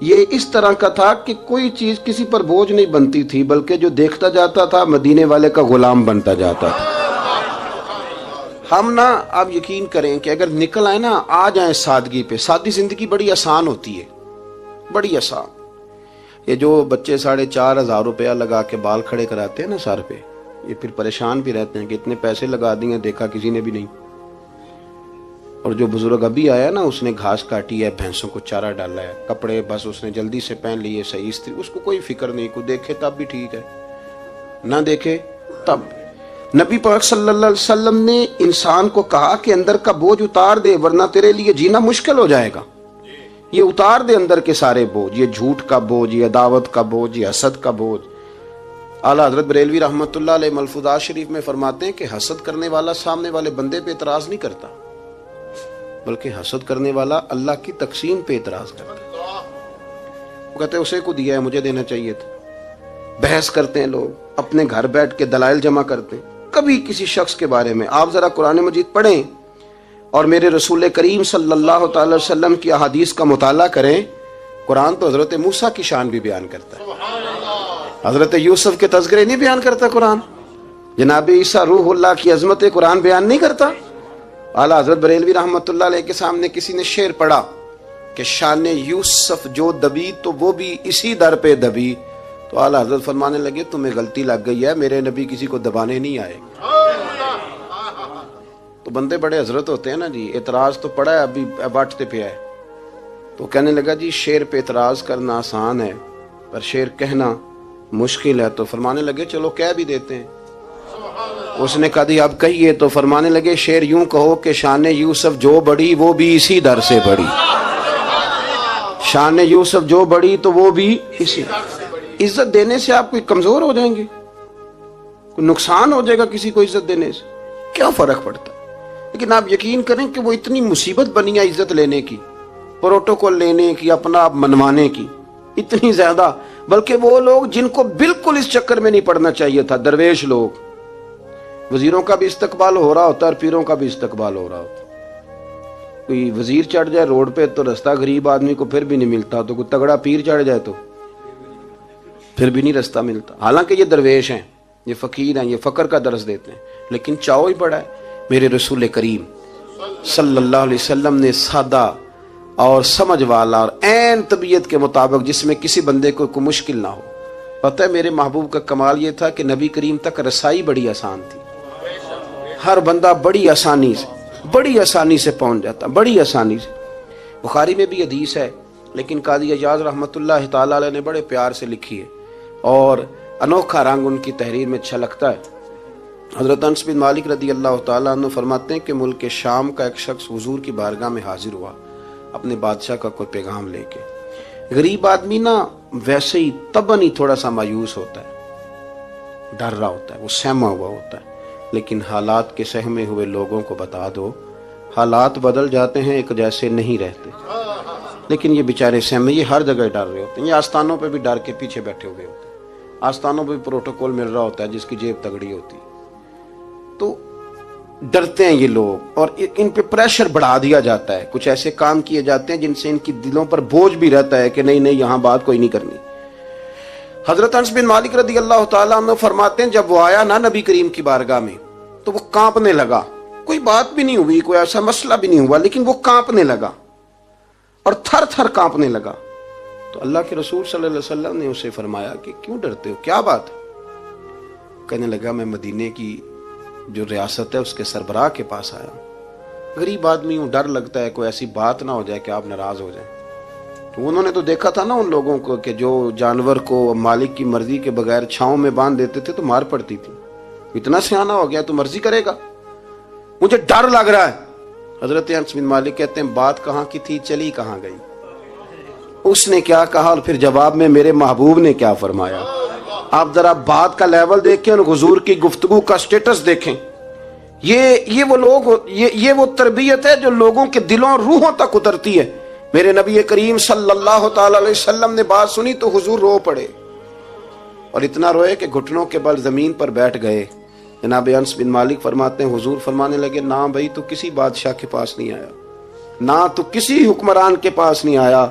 یہ اس طرح کا تھا کہ کوئی چیز کسی پر بوجھ نہیں بنتی تھی، بلکہ جو دیکھتا جاتا تھا مدینے والے کا غلام بنتا جاتا تھا۔ ہم نا آپ یقین کریں کہ اگر نکل آئے نا، آ جائیں سادگی پہ، سادی زندگی بڑی آسان ہوتی ہے، بڑی آسان۔ یہ جو بچے 4,500 روپیہ لگا کے بال کھڑے کراتے ہیں نا سر پہ، یہ پھر پریشان بھی رہتے ہیں کہ اتنے پیسے لگا دیے، دیکھا کسی نے بھی نہیں۔ اور جو بزرگ ابھی آیا نا، اس نے گھاس کاٹی ہے، بھینسوں کو چارہ ڈالا ہے، کپڑے بس اس نے جلدی سے پہن لیے، صحیح استری، اس کو کوئی فکر نہیں، کوئی دیکھے تب بھی ٹھیک ہے، نہ دیکھے تب۔ نبی پاک صلی اللہ علیہ وسلم نے انسان کو کہا کہ اندر کا بوجھ اتار دے، ورنہ تیرے لیے جینا مشکل ہو جائے گا۔ یہ اتار دے اندر کے سارے بوجھ، یہ جھوٹ کا بوجھ، یہ عداوت کا بوجھ، یہ حسد کا بوجھ۔ اعلیٰ حضرت بریلوی رحمۃ اللہ علیہ ملفوظات شریف میں فرماتے ہیں کہ حسد کرنے والا سامنے والے بندے پہ اعتراض نہیں کرتا، بلکہ حسد کرنے والا اللہ کی تقسیم پہ اعتراض کرتا ہے۔ وہ کہتے ہیں اسے کو دیا ہے، مجھے دینا چاہیے تھا۔ بحث کرتے ہیں لوگ، اپنے گھر بیٹھ کے دلائل جمع کرتے ہیں۔ کبھی کسی شخص کے بارے میں آپ ذرا قرآن مجید پڑھیں اور میرے رسول کریم صلی اللہ تعالی وسلم کی احادیث کا مطالعہ کریں۔ قرآن تو حضرت موسیٰ کی شان بھی بیان کرتا ہے، حضرت یوسف کے تذکرے نہیں بیان کرتا قرآن، جناب عیسیٰ روح اللہ کی عظمت قرآن بیان نہیں کرتا۔ اعلیٰ حضرت بریلوی رحمۃ اللہ علیہ کے سامنے کسی نے شعر پڑھا کہ شان یوسف جو دبی تو وہ بھی اسی در پہ دبی، تو اعلیٰ حضرت فرمانے لگے تمہیں غلطی لگ گئی ہے، میرے نبی کسی کو دبانے نہیں آئے۔ تو بندے بڑے حضرت ہوتے ہیں نا جی، اعتراض تو پڑا ہے، ابھی باٹتے پہ ہے، تو کہنے لگا جی شعر پہ اعتراض کرنا آسان ہے پر شعر کہنا مشکل ہے، تو فرمانے لگے چلو کہہ بھی دیتے ہیں۔ اس نے کہا دی اب کہیے، تو فرمانے لگے شعر یوں کہو کہ شان یوسف جو بڑی وہ بھی اسی در سے بڑی، شان یوسف جو بڑی تو وہ بھی اسی۔ عزت دینے سے آپ کوئی کمزور ہو جائیں گے؟ کوئی نقصان ہو جائے گا کسی کو عزت دینے سے؟ کیا فرق پڑتا؟ لیکن آپ یقین کریں کہ وہ اتنی مصیبت بنی ہے عزت لینے کی، پروٹوکول لینے کی، اپنا آپ منوانے کی، اتنی زیادہ، بلکہ وہ لوگ جن کو بالکل اس چکر میں نہیں پڑنا چاہیے تھا، درویش لوگ، وزیروں کا بھی استقبال ہو رہا ہوتا ہے اور پیروں کا بھی استقبال ہو رہا ہوتا ہے۔ کوئی وزیر چڑھ جائے روڈ پہ تو رستہ غریب آدمی کو پھر بھی نہیں ملتا، تو کوئی تگڑا پیر چڑھ جائے تو پھر بھی نہیں رستہ ملتا۔ حالانکہ یہ درویش ہیں، یہ فقیر ہیں، یہ فقر کا درس دیتے ہیں، لیکن چاؤ ہی بڑا ہے۔ میرے رسول کریم صلی اللہ علیہ وسلم نے سادہ اور سمجھ والا اور عین طبیعت کے مطابق، جس میں کسی بندے کو کوئی مشکل نہ ہو۔ پتہ ہے میرے محبوب کا کمال یہ تھا کہ نبی کریم تک رسائی بڑی آسان تھی، ہر بندہ بڑی آسانی سے پہنچ جاتا، بڑی آسانی سے۔ بخاری میں بھی حدیث ہے، لیکن قاضی اعجاز رحمۃ اللہ تعالی علیہ نے بڑے پیار سے لکھی ہے اور انوکھا رنگ ان کی تحریر میں چھلکتا ہے۔ حضرت انس بن مالک رضی اللہ تعالیٰ عنہ فرماتے ہیں کہ ملک شام کا ایک شخص حضور کی بارگاہ میں حاضر ہوا اپنے بادشاہ کا کوئی پیغام لے کے۔ غریب آدمی نا ویسے ہی طبعاً ہی تھوڑا سا مایوس ہوتا ہے، ڈر رہا ہوتا ہے، وہ سہما ہوا ہوتا ہے، لیکن حالات کے سہمے ہوئے لوگوں کو بتا دو، حالات بدل جاتے ہیں، ایک جیسے نہیں رہتے۔ لیکن یہ بیچارے سہمے، یہ ہر جگہ ڈر رہے ہوتے ہیں، یہ آستانوں پہ بھی ڈر کے پیچھے بیٹھے ہوئے ہوتے ہیں، آستانوں پہ بھی پروٹوکول مل رہا ہوتا ہے جس کی جیب تگڑی ہوتی، تو ڈرتے ہیں یہ لوگ، اور ان پہ پریشر بڑھا دیا جاتا ہے، کچھ ایسے کام کیے جاتے ہیں جن سے ان کی دلوں پر بوجھ بھی رہتا ہے کہ نہیں یہاں بات کوئی نہیں کرنی۔ حضرت انس بن مالک رضی اللہ تعالیٰ عنہ فرماتے ہیں جب وہ آیا نا نبی کریم کی بارگاہ میں تو وہ کانپنے لگا، کوئی بات بھی نہیں ہوئی، کوئی ایسا مسئلہ بھی نہیں ہوا، لیکن وہ کانپنے لگا اور تھر تھر کانپنے لگا۔ تو اللہ کے رسول صلی اللہ علیہ وسلم نے اسے فرمایا کہ کیوں ڈرتے ہو، کیا بات ہے؟ کہنے لگا میں مدینے کی جو ریاست ہے اس کے سربراہ کے پاس آیا ہوں، غریب آدمی ہوں، ڈر لگتا ہے کوئی ایسی بات نہ ہو جائے کہ آپ ناراض ہو جائیں۔ تو انہوں نے تو دیکھا تھا نا ان لوگوں کو کہ جو جانور کو مالک کی مرضی کے بغیر چھاؤں میں باندھ دیتے تھے تو مار پڑتی تھی، اتنا سیانہ ہو گیا تو مرضی کرے گا، مجھے ڈر لگ رہا ہے۔ حضرت انس بن مالک کہتے ہیں بات کہاں کی تھی، چلی کہاں گئی؟ اس نے کیا کہا اور پھر جواب میں میرے محبوب نے کیا فرمایا؟ آپ ذرا بات کا لیول دیکھیں اور حضور کی گفتگو کا سٹیٹس دیکھیں۔ یہ وہ لوگ، یہ وہ تربیت ہے جو لوگوں کے دلوں اور روحوں تک اترتی ہے۔ میرے نبی کریم صلی اللہ تعالی علیہ وسلم نے بات سنی تو حضور رو پڑے، اور اتنا روئے کہ گھٹنوں کے بل زمین پر بیٹھ گئے۔ جناب انس بن مالک فرماتے ہیں حضور فرمانے لگے نہ بھائی تو کسی بادشاہ کے پاس نہیں آیا، نہ تو کسی حکمران کے پاس نہیں آیا،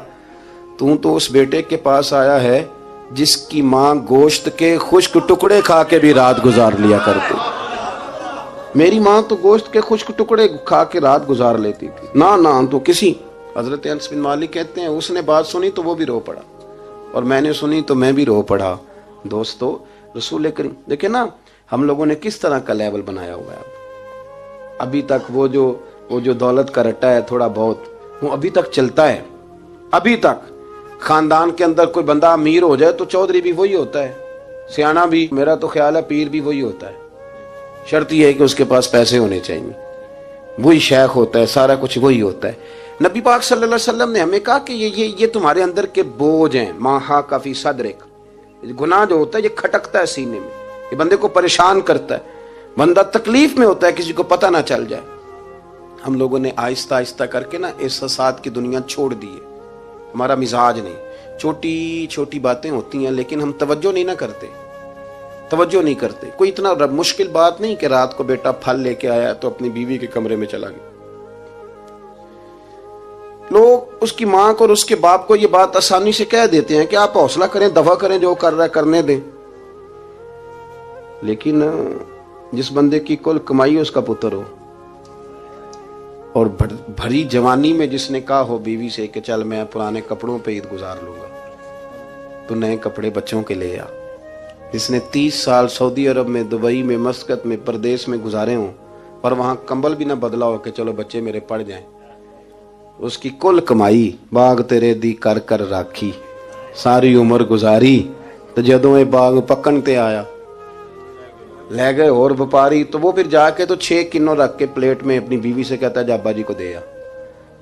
تو اس بیٹے کے پاس آیا ہے جس کی ماں گوشت کے خشک ٹکڑے کھا کے بھی رات گزار لیا کرتی. میری ماں تو گوشت کے خشک ٹکڑے کھا کے رات گزار لیتی تھی. نہ تو کسی. حضرت انس بن مالک کہتے ہیں اس نے بات سنی تو وہ بھی رو پڑا, اور میں نے سنی تو میں بھی رو پڑا. دوستو, رسول کریم دیکھیں نا ہم لوگوں نے کس طرح کا لیول بنایا ہوا ہے. ابھی تک وہ جو دولت کا رٹا ہے تھوڑا بہت, وہ ابھی تک چلتا ہے. ابھی تک خاندان کے اندر کوئی بندہ امیر ہو جائے تو چودھری بھی وہی ہوتا ہے, سیانہ بھی, میرا تو خیال ہے پیر بھی وہی ہوتا ہے. شرط یہ ہے کہ اس کے پاس پیسے ہونے چاہیے. وہی شیخ ہوتا ہے, سارا کچھ وہی ہوتا ہے. نبی پاک صلی اللہ علیہ وسلم نے ہمیں کہا کہ یہ تمہارے اندر کے بوجھ ہیں. ماہا کافی صدرک, گناہ جو ہوتا ہے یہ کھٹکتا ہے سینے میں, یہ بندے کو پریشان کرتا ہے, بندہ تکلیف میں ہوتا ہے کسی کو پتہ نہ چل جائے. ہم لوگوں نے آہستہ آہستہ کر کے نا احساسات کی دنیا چھوڑ دی ہے. ہمارا مزاج نہیں, چھوٹی چھوٹی باتیں ہوتی ہیں لیکن ہم توجہ نہیں کرتے. کوئی اتنا مشکل بات نہیں کہ رات کو بیٹا پھل لے کے آیا تو اپنی بیوی کے کمرے میں چلا گیا. لوگ اس کی ماں کو اور اس کے باپ کو یہ بات آسانی سے کہہ دیتے ہیں کہ آپ حوصلہ کریں, دفع کریں, جو کر رہا ہے کرنے دیں. لیکن جس بندے کی کل کمائی اس کا پتر ہو, اور بھری جوانی میں جس نے کہا ہو بیوی سے کہ چل میں پرانے کپڑوں پہ عید گزار لوں گا, تو نئے کپڑے بچوں کے لے آ. جس نے 30 سال سعودی عرب میں, دبئی میں, مسقط میں, پردیس میں گزارے ہوں اور وہاں کمبل بھی نہ بدلا ہو کہ چلو بچے میرے پڑ جائیں, اس کی کل کمائی باغ تیرے دی کر کر راکھی, ساری عمر گزاری, تو جدوں یہ باغ پکن تے آیا لے گئے اور وپاری, تو وہ پھر جا کے تو 6 کنو رکھ کے پلیٹ میں اپنی بیوی سے کہتا ہے جا ابا جی کو دے آ.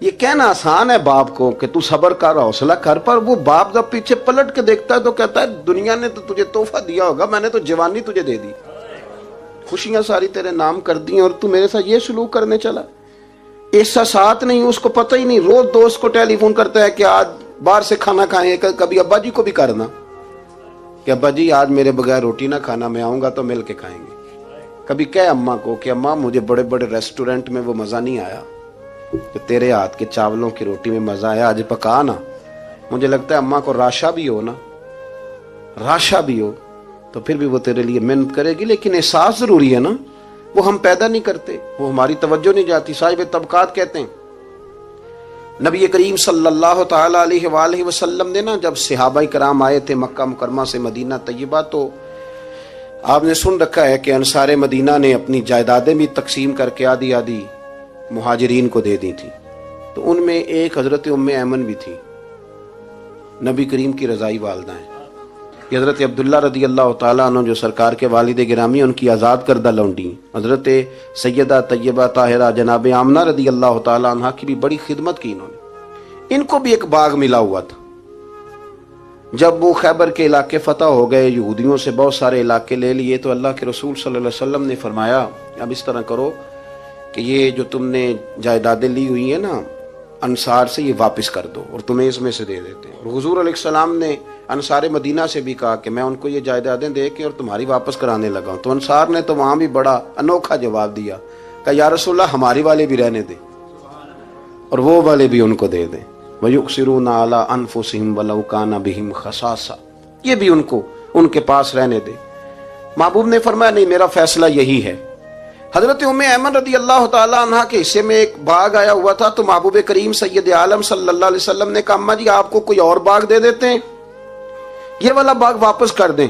یہ کہنا آسان ہے باپ کو کہ تو صبر کر, حوصلہ کر, پر وہ باپ جب پیچھے پلٹ کے دیکھتا ہے تو کہتا ہے دنیا نے تو تجھے تحفہ دیا ہوگا, میں نے تو جوانی تجھے دے دی, خوشیاں ساری تیرے نام کر دی, اور تو میرے ساتھ یہ سلوک کرنے چلا. احساسات نہیں, اس کو پتہ ہی نہیں. روز دوست کو ٹیلی فون کرتا ہے کہ آج باہر سے کھانا کھائیں. کبھی ابا جی کو بھی کرنا کہ ابا جی آج میرے بغیر روٹی نہ کھانا, میں آؤں گا تو مل کے کھائیں گے. کبھی کہے اماں کو کہ اماں مجھے بڑے بڑے ریسٹورنٹ میں وہ مزہ نہیں آیا کہ تیرے ہاتھ کے چاولوں کی روٹی میں مزہ آیا, آج پکا نا. مجھے لگتا ہے اماں کو راشا بھی ہو نا, راشا بھی ہو تو پھر بھی وہ تیرے لیے محنت کرے گی. لیکن احساس ضروری ہے نا, وہ ہم پیدا نہیں کرتے, وہ ہماری توجہ نہیں جاتی. صاحب طبقات کہتے ہیں نبی کریم صلی اللہ تعالی علیہ وآلہ وسلم نے نا جب صحابہ کرام آئے تھے مکہ مکرمہ سے مدینہ طیبہ, تو آپ نے سن رکھا ہے کہ انصار مدینہ نے اپنی جائیدادیں بھی تقسیم کر کے آدھی آدھی مہاجرین کو دے دی تھی. تو ان میں ایک حضرت ام ایمن بھی تھی, نبی کریم کی رضائی والدہ ہیں. یہ حضرت عبداللہ رضی اللہ تعالیٰ عنہ جو سرکار کے والد گرامی, ان کی آزاد کردہ لونڈی حضرت سیدہ طیبہ طاہرہ جناب آمنہ رضی اللہ تعالیٰ عنہ کی بھی بڑی خدمت کی انہوں نے. ان کو بھی ایک باغ ملا ہوا تھا. جب وہ خیبر کے علاقے فتح ہو گئے, یہودیوں سے بہت سارے علاقے لے لیے, تو اللہ کے رسول صلی اللہ علیہ وسلم نے فرمایا اب اس طرح کرو کہ یہ جو تم نے جائیدادیں لی ہوئی ہیں نا انصار سے, یہ واپس کر دو اور تمہیں اس میں سے دے دیتے ہیں. اور حضور علیہ السلام نے انصار مدینہ سے بھی کہا کہ میں ان کو یہ جائیدادیں دے کے اور تمہاری واپس کرانے لگا ہوں. تو انصار نے تو وہاں بھی بڑا انوکھا جواب دیا کہ یا رسول اللہ ہماری والے بھی رہنے دیں اور وہ والے بھی ان کو دے دیں. وَيُؤْثِرُونَ عَلَىٰ أَنفُسِهِمْ وَلَوْ كَانَ بِهِمْ خَصَاصَةٌ, یہ بھی ان کے پاس رہنے دے. محبوب نے فرمایا نہیں, میرا فیصلہ یہی ہے. حضرت ام ایمن رضی اللہ تعالیٰ عنہ کے حصے میں ایک باغ آیا ہوا تھا, تو محبوب کریم سید عالم صلی اللہ علیہ وسلم نے کہا اماں جی آپ کو کوئی اور باغ دے دیتے ہیں, یہ والا باغ واپس کر دیں.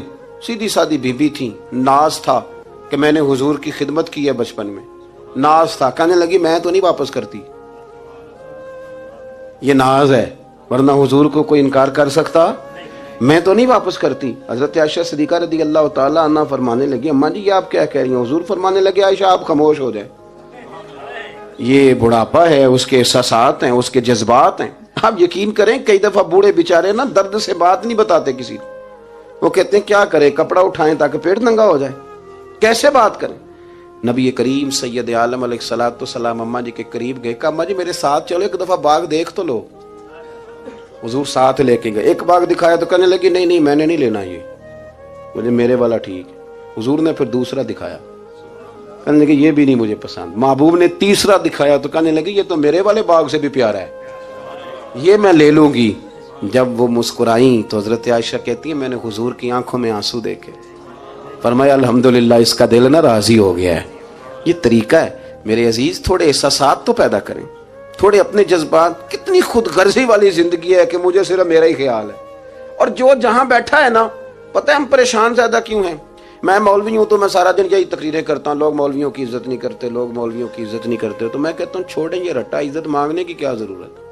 سیدھی سادی بیوی تھی, ناز تھا کہ میں نے حضور کی خدمت کی ہے بچپن میں, ناز تھا. کہنے لگی میں تو نہیں واپس کرتی, یہ ناز ہے, ورنہ حضور کو کوئی انکار کر سکتا, میں تو نہیں واپس کرتی. حضرت عائشہ صدیقہ رضی اللہ تعالیٰ عنہ فرمانے لگی اماں جی یہ آپ کیا کہہ رہی ہیں؟ حضور فرمانے لگے عائشہ آپ خاموش ہو جائے, یہ بڑھاپا ہے, اس کے احساسات ہیں, اس کے جذبات ہیں. آپ یقین کریں کئی دفعہ بوڑھے بیچارے نا درد سے بات نہیں بتاتے کسی کو, وہ کہتے ہیں کیا کریں, کپڑا اٹھائیں تاکہ پیٹ ننگا ہو جائے, کیسے بات کریں. نبی کریم سید عالم علیہ الصلوۃ والسلام اماں جی کے قریب گئے, کہا اماں جی میرے ساتھ چلو ایک دفعہ باغ دیکھ تو لو. حضور ساتھ لے کے گئے, ایک باغ دکھایا تو کہنے لگی نہیں میں نے نہیں لینا, یہ مجھے میرے والا ٹھیک ہے. حضور نے پھر دوسرا دکھایا, کہنے لگی یہ بھی نہیں مجھے پسند. محبوب نے تیسرا دکھایا تو کہنے لگی یہ تو میرے والے باغ سے بھی پیارا ہے, یہ میں لے لوں گی. جب وہ مسکرائیں تو حضرت عائشہ کہتی ہے میں نے حضور کی آنکھوں میں آنسو دیکھے، فرمایا الحمدللہ اس کا دل نہ راضی ہو گیا ہے۔ یہ طریقہ ہے میرے عزیز، تھوڑے احساسات تو پیدا کریں، تھوڑے اپنے جذبات۔ کتنی خود غرضی والی زندگی ہے کہ مجھے صرف میرا ہی خیال ہے، اور جو جہاں بیٹھا ہے نا، پتہ ہے ہم پریشان زیادہ کیوں ہیں؟ میں مولوی ہوں تو میں سارا دن یہی تقریریں کرتا ہوں، لوگ مولویوں کی عزت نہیں کرتے، لوگ مولویوں کی عزت نہیں کرتے، تو میں کہتا ہوں چھوڑیں یہ رٹا، عزت مانگنے کی کیا ضرورت ہے؟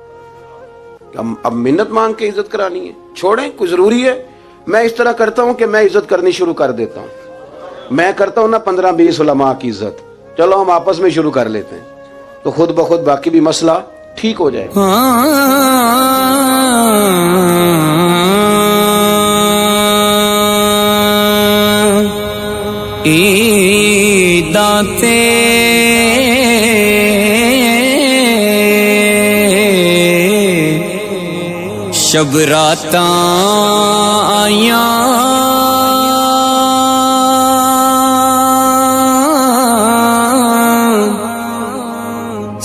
اب منت مانگ کے عزت کرانی ہے؟ چھوڑیں، کوئی ضروری ہے؟ میں اس طرح کرتا ہوں کہ میں عزت کرنی شروع کر دیتا ہوں، میں کرتا ہوں نا 15-20 علماء کی عزت، چلو ہم آپس میں شروع کر لیتے ہیں، تو خود بخود باقی بھی مسئلہ ٹھیک ہو جائے۔ دانتے شب راتاں آیاں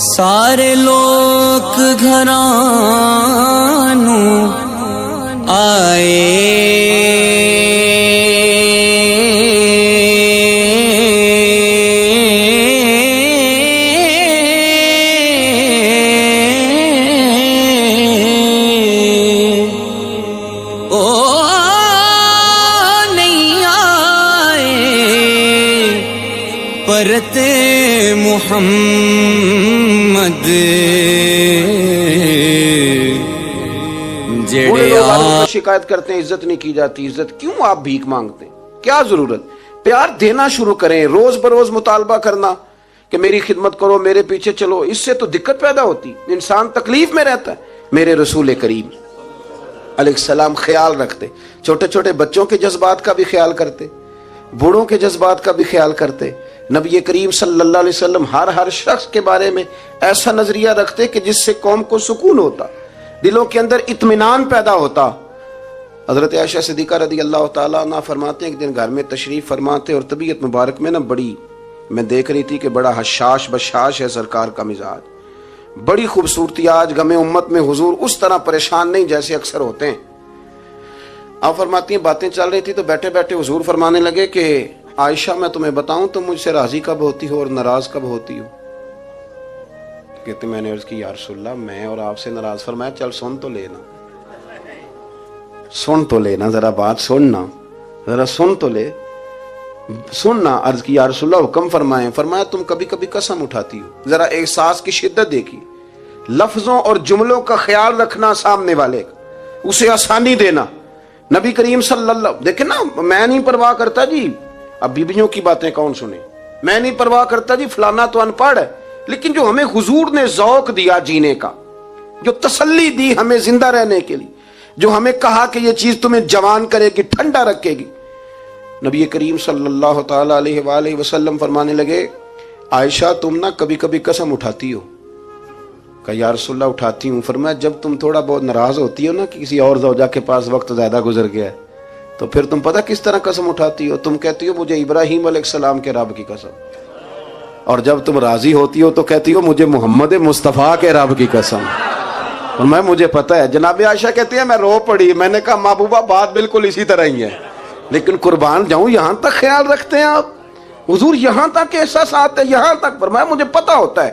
سارے لوگ گھراں نوں آئے، پرت محمد بوڑھے لوگ آج شکایت کرتے ہیں عزت نہیں کی جاتی، عزت کیوں آپ بھیک مانگتے ہیں؟ کیا ضرورت؟ پیار دینا شروع کریں، روز بروز مطالبہ کرنا کہ میری خدمت کرو، میرے پیچھے چلو، اس سے تو دقت پیدا ہوتی، انسان تکلیف میں رہتا ہے۔ میرے رسول کریم علیہ السلام خیال رکھتے، چھوٹے چھوٹے بچوں کے جذبات کا بھی خیال کرتے، بوڑھوں کے جذبات کا بھی خیال کرتے۔ نبی کریم صلی اللہ علیہ وسلم ہر شخص کے بارے میں ایسا نظریہ رکھتے کہ جس سے قوم کو سکون ہوتا، دلوں کے اندر اطمینان پیدا ہوتا۔ حضرت عائشہ صدیقہ رضی اللہ تعالیٰ عنہ فرماتے ہیں ایک دن گھر میں تشریف فرماتے اور طبیعت مبارک میں نا بڑی، میں دیکھ رہی تھی کہ بڑا حشاش بشاش ہے سرکار کا مزاج، بڑی خوبصورتی۔ آج غم امت میں حضور اس طرح پریشان نہیں جیسے اکثر ہوتے ہیں۔ آپ فرماتی ہیں باتیں چل رہی تھی تو بیٹھے بیٹھے حضور فرمانے لگے کہ عائشہ میں تمہیں بتاؤں تم مجھ سے راضی کب ہوتی ہو اور ناراض کب ہوتی ہو؟ کہتے میں نے عرض کی یا رسول اللہ میں اور آپ سے ناراض۔ فرمایا چل سن تو لینا، سن تو لینا، ذرا بات سننا، ذرا سن تو لے، سننا۔ عرض کی یا رسول اللہ حکم فرمائیں۔ فرمایا تم کبھی کبھی قسم اٹھاتی ہو، ذرا احساس کی شدت دیکھی، لفظوں اور جملوں کا خیال رکھنا، سامنے والے کا اسے آسانی دینا۔ نبی کریم صلی اللہ، دیکھیں نا، میں نہیں پرواہ کرتا جی، اب بیویوں کی باتیں کون سنے، میں نہیں پرواہ کرتا جی فلانا تو ان پڑھ ہے، لیکن جو ہمیں حضور نے ذوق دیا جینے کا، جو تسلی دی ہمیں زندہ رہنے کے لیے، جو ہمیں کہا کہ یہ چیز تمہیں جوان کرے گی، ٹھنڈا رکھے گی، نبی کریم صلی اللہ تعالی علیہ وآلہ وسلم فرمانے لگے عائشہ تم نا کبھی کبھی قسم اٹھاتی ہو؟ کہا یا رسول اللہ اٹھاتی ہوں۔ فرمایا جب تم تھوڑا بہت ناراض ہوتی ہو نا کہ کسی اور زوجہ کے پاس وقت زیادہ گزر گیا ہے، تو پھر تم پتہ کس طرح قسم اٹھاتی ہو؟ تم کہتی ہو مجھے ابراہیم علیہ السلام کے رب کی قسم، اور جب تم راضی ہوتی ہو تو کہتی ہو مجھے محمد مصطفیٰ کے رب کی قسم۔ اور میں مجھے پتہ ہے، جناب عائشہ کہتی ہے میں رو پڑی، میں نے کہا محبوبہ بات بالکل اسی طرح ہی ہے، لیکن قربان جاؤں یہاں تک خیال رکھتے ہیں آپ، حضور یہاں تک احساسات ہے، یہاں تک۔ فرمایا مجھے پتہ ہوتا ہے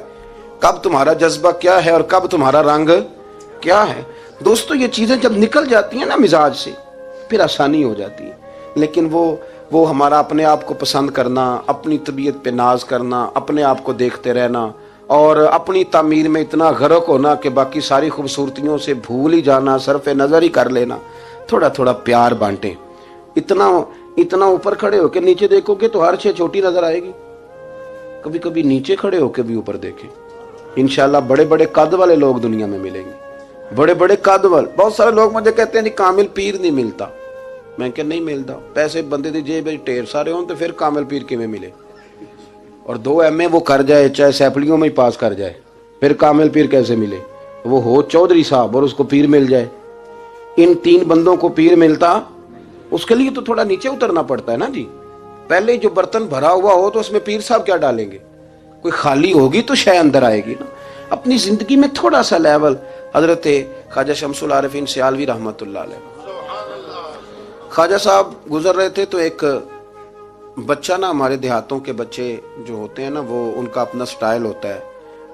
کب تمہارا جذبہ کیا ہے اور کب تمہارا رنگ کیا ہے۔ دوستو یہ چیزیں جب نکل جاتی ہیں نا مزاج سے پھر آسانی ہو جاتی ہے، لیکن وہ ہمارا اپنے آپ کو پسند کرنا، اپنی طبیعت پہ ناز کرنا، اپنے آپ کو دیکھتے رہنا اور اپنی تعمیر میں اتنا غرق ہونا کہ باقی ساری خوبصورتیوں سے بھول ہی جانا، صرف نظر ہی کر لینا۔ تھوڑا تھوڑا پیار بانٹیں، اتنا اوپر کھڑے ہو کے نیچے دیکھو گے تو ہر شے چھوٹی نظر آئے گی، کبھی کبھی نیچے کھڑے ہو کے بھی اوپر دیکھیں، انشاءاللہ بڑے بڑے قد والے لوگ دنیا میں ملیں گے، بڑے بڑے قد والے۔ بہت سارے لوگ مجھے کہتے ہیں کامل پیر نہیں ملتا، میں کہ نہیں ملتا، پیسے بندے دی جیب ٹھیر سارے ہوں تو پھر کامل پیر کیویں ملے؟ اور 2 MA وہ کر جائے چاہے سیپلیوں میں ہی پاس کر جائے، پھر کامل پیر کیسے ملے؟ وہ ہو چودھری صاحب اور اس کو پیر مل جائے، ان 3 بندوں کو پیر ملتا، اس کے لیے تو تھوڑا نیچے اترنا پڑتا ہے نا جی۔ پہلے جو برتن بھرا ہوا ہو تو اس میں پیر صاحب کیا ڈالیں گے؟ کوئی خالی ہوگی تو شے اندر آئے گی نا۔ اپنی زندگی میں تھوڑا سا لیول حضرت خواجہ شمس العارفین سیالوی رحمتullah علیہ، خواجہ صاحب گزر رہے تھے تو ایک بچہ نا، ہمارے دیہاتوں کے بچے جو ہوتے ہیں نا، وہ ان کا اپنا سٹائل ہوتا ہے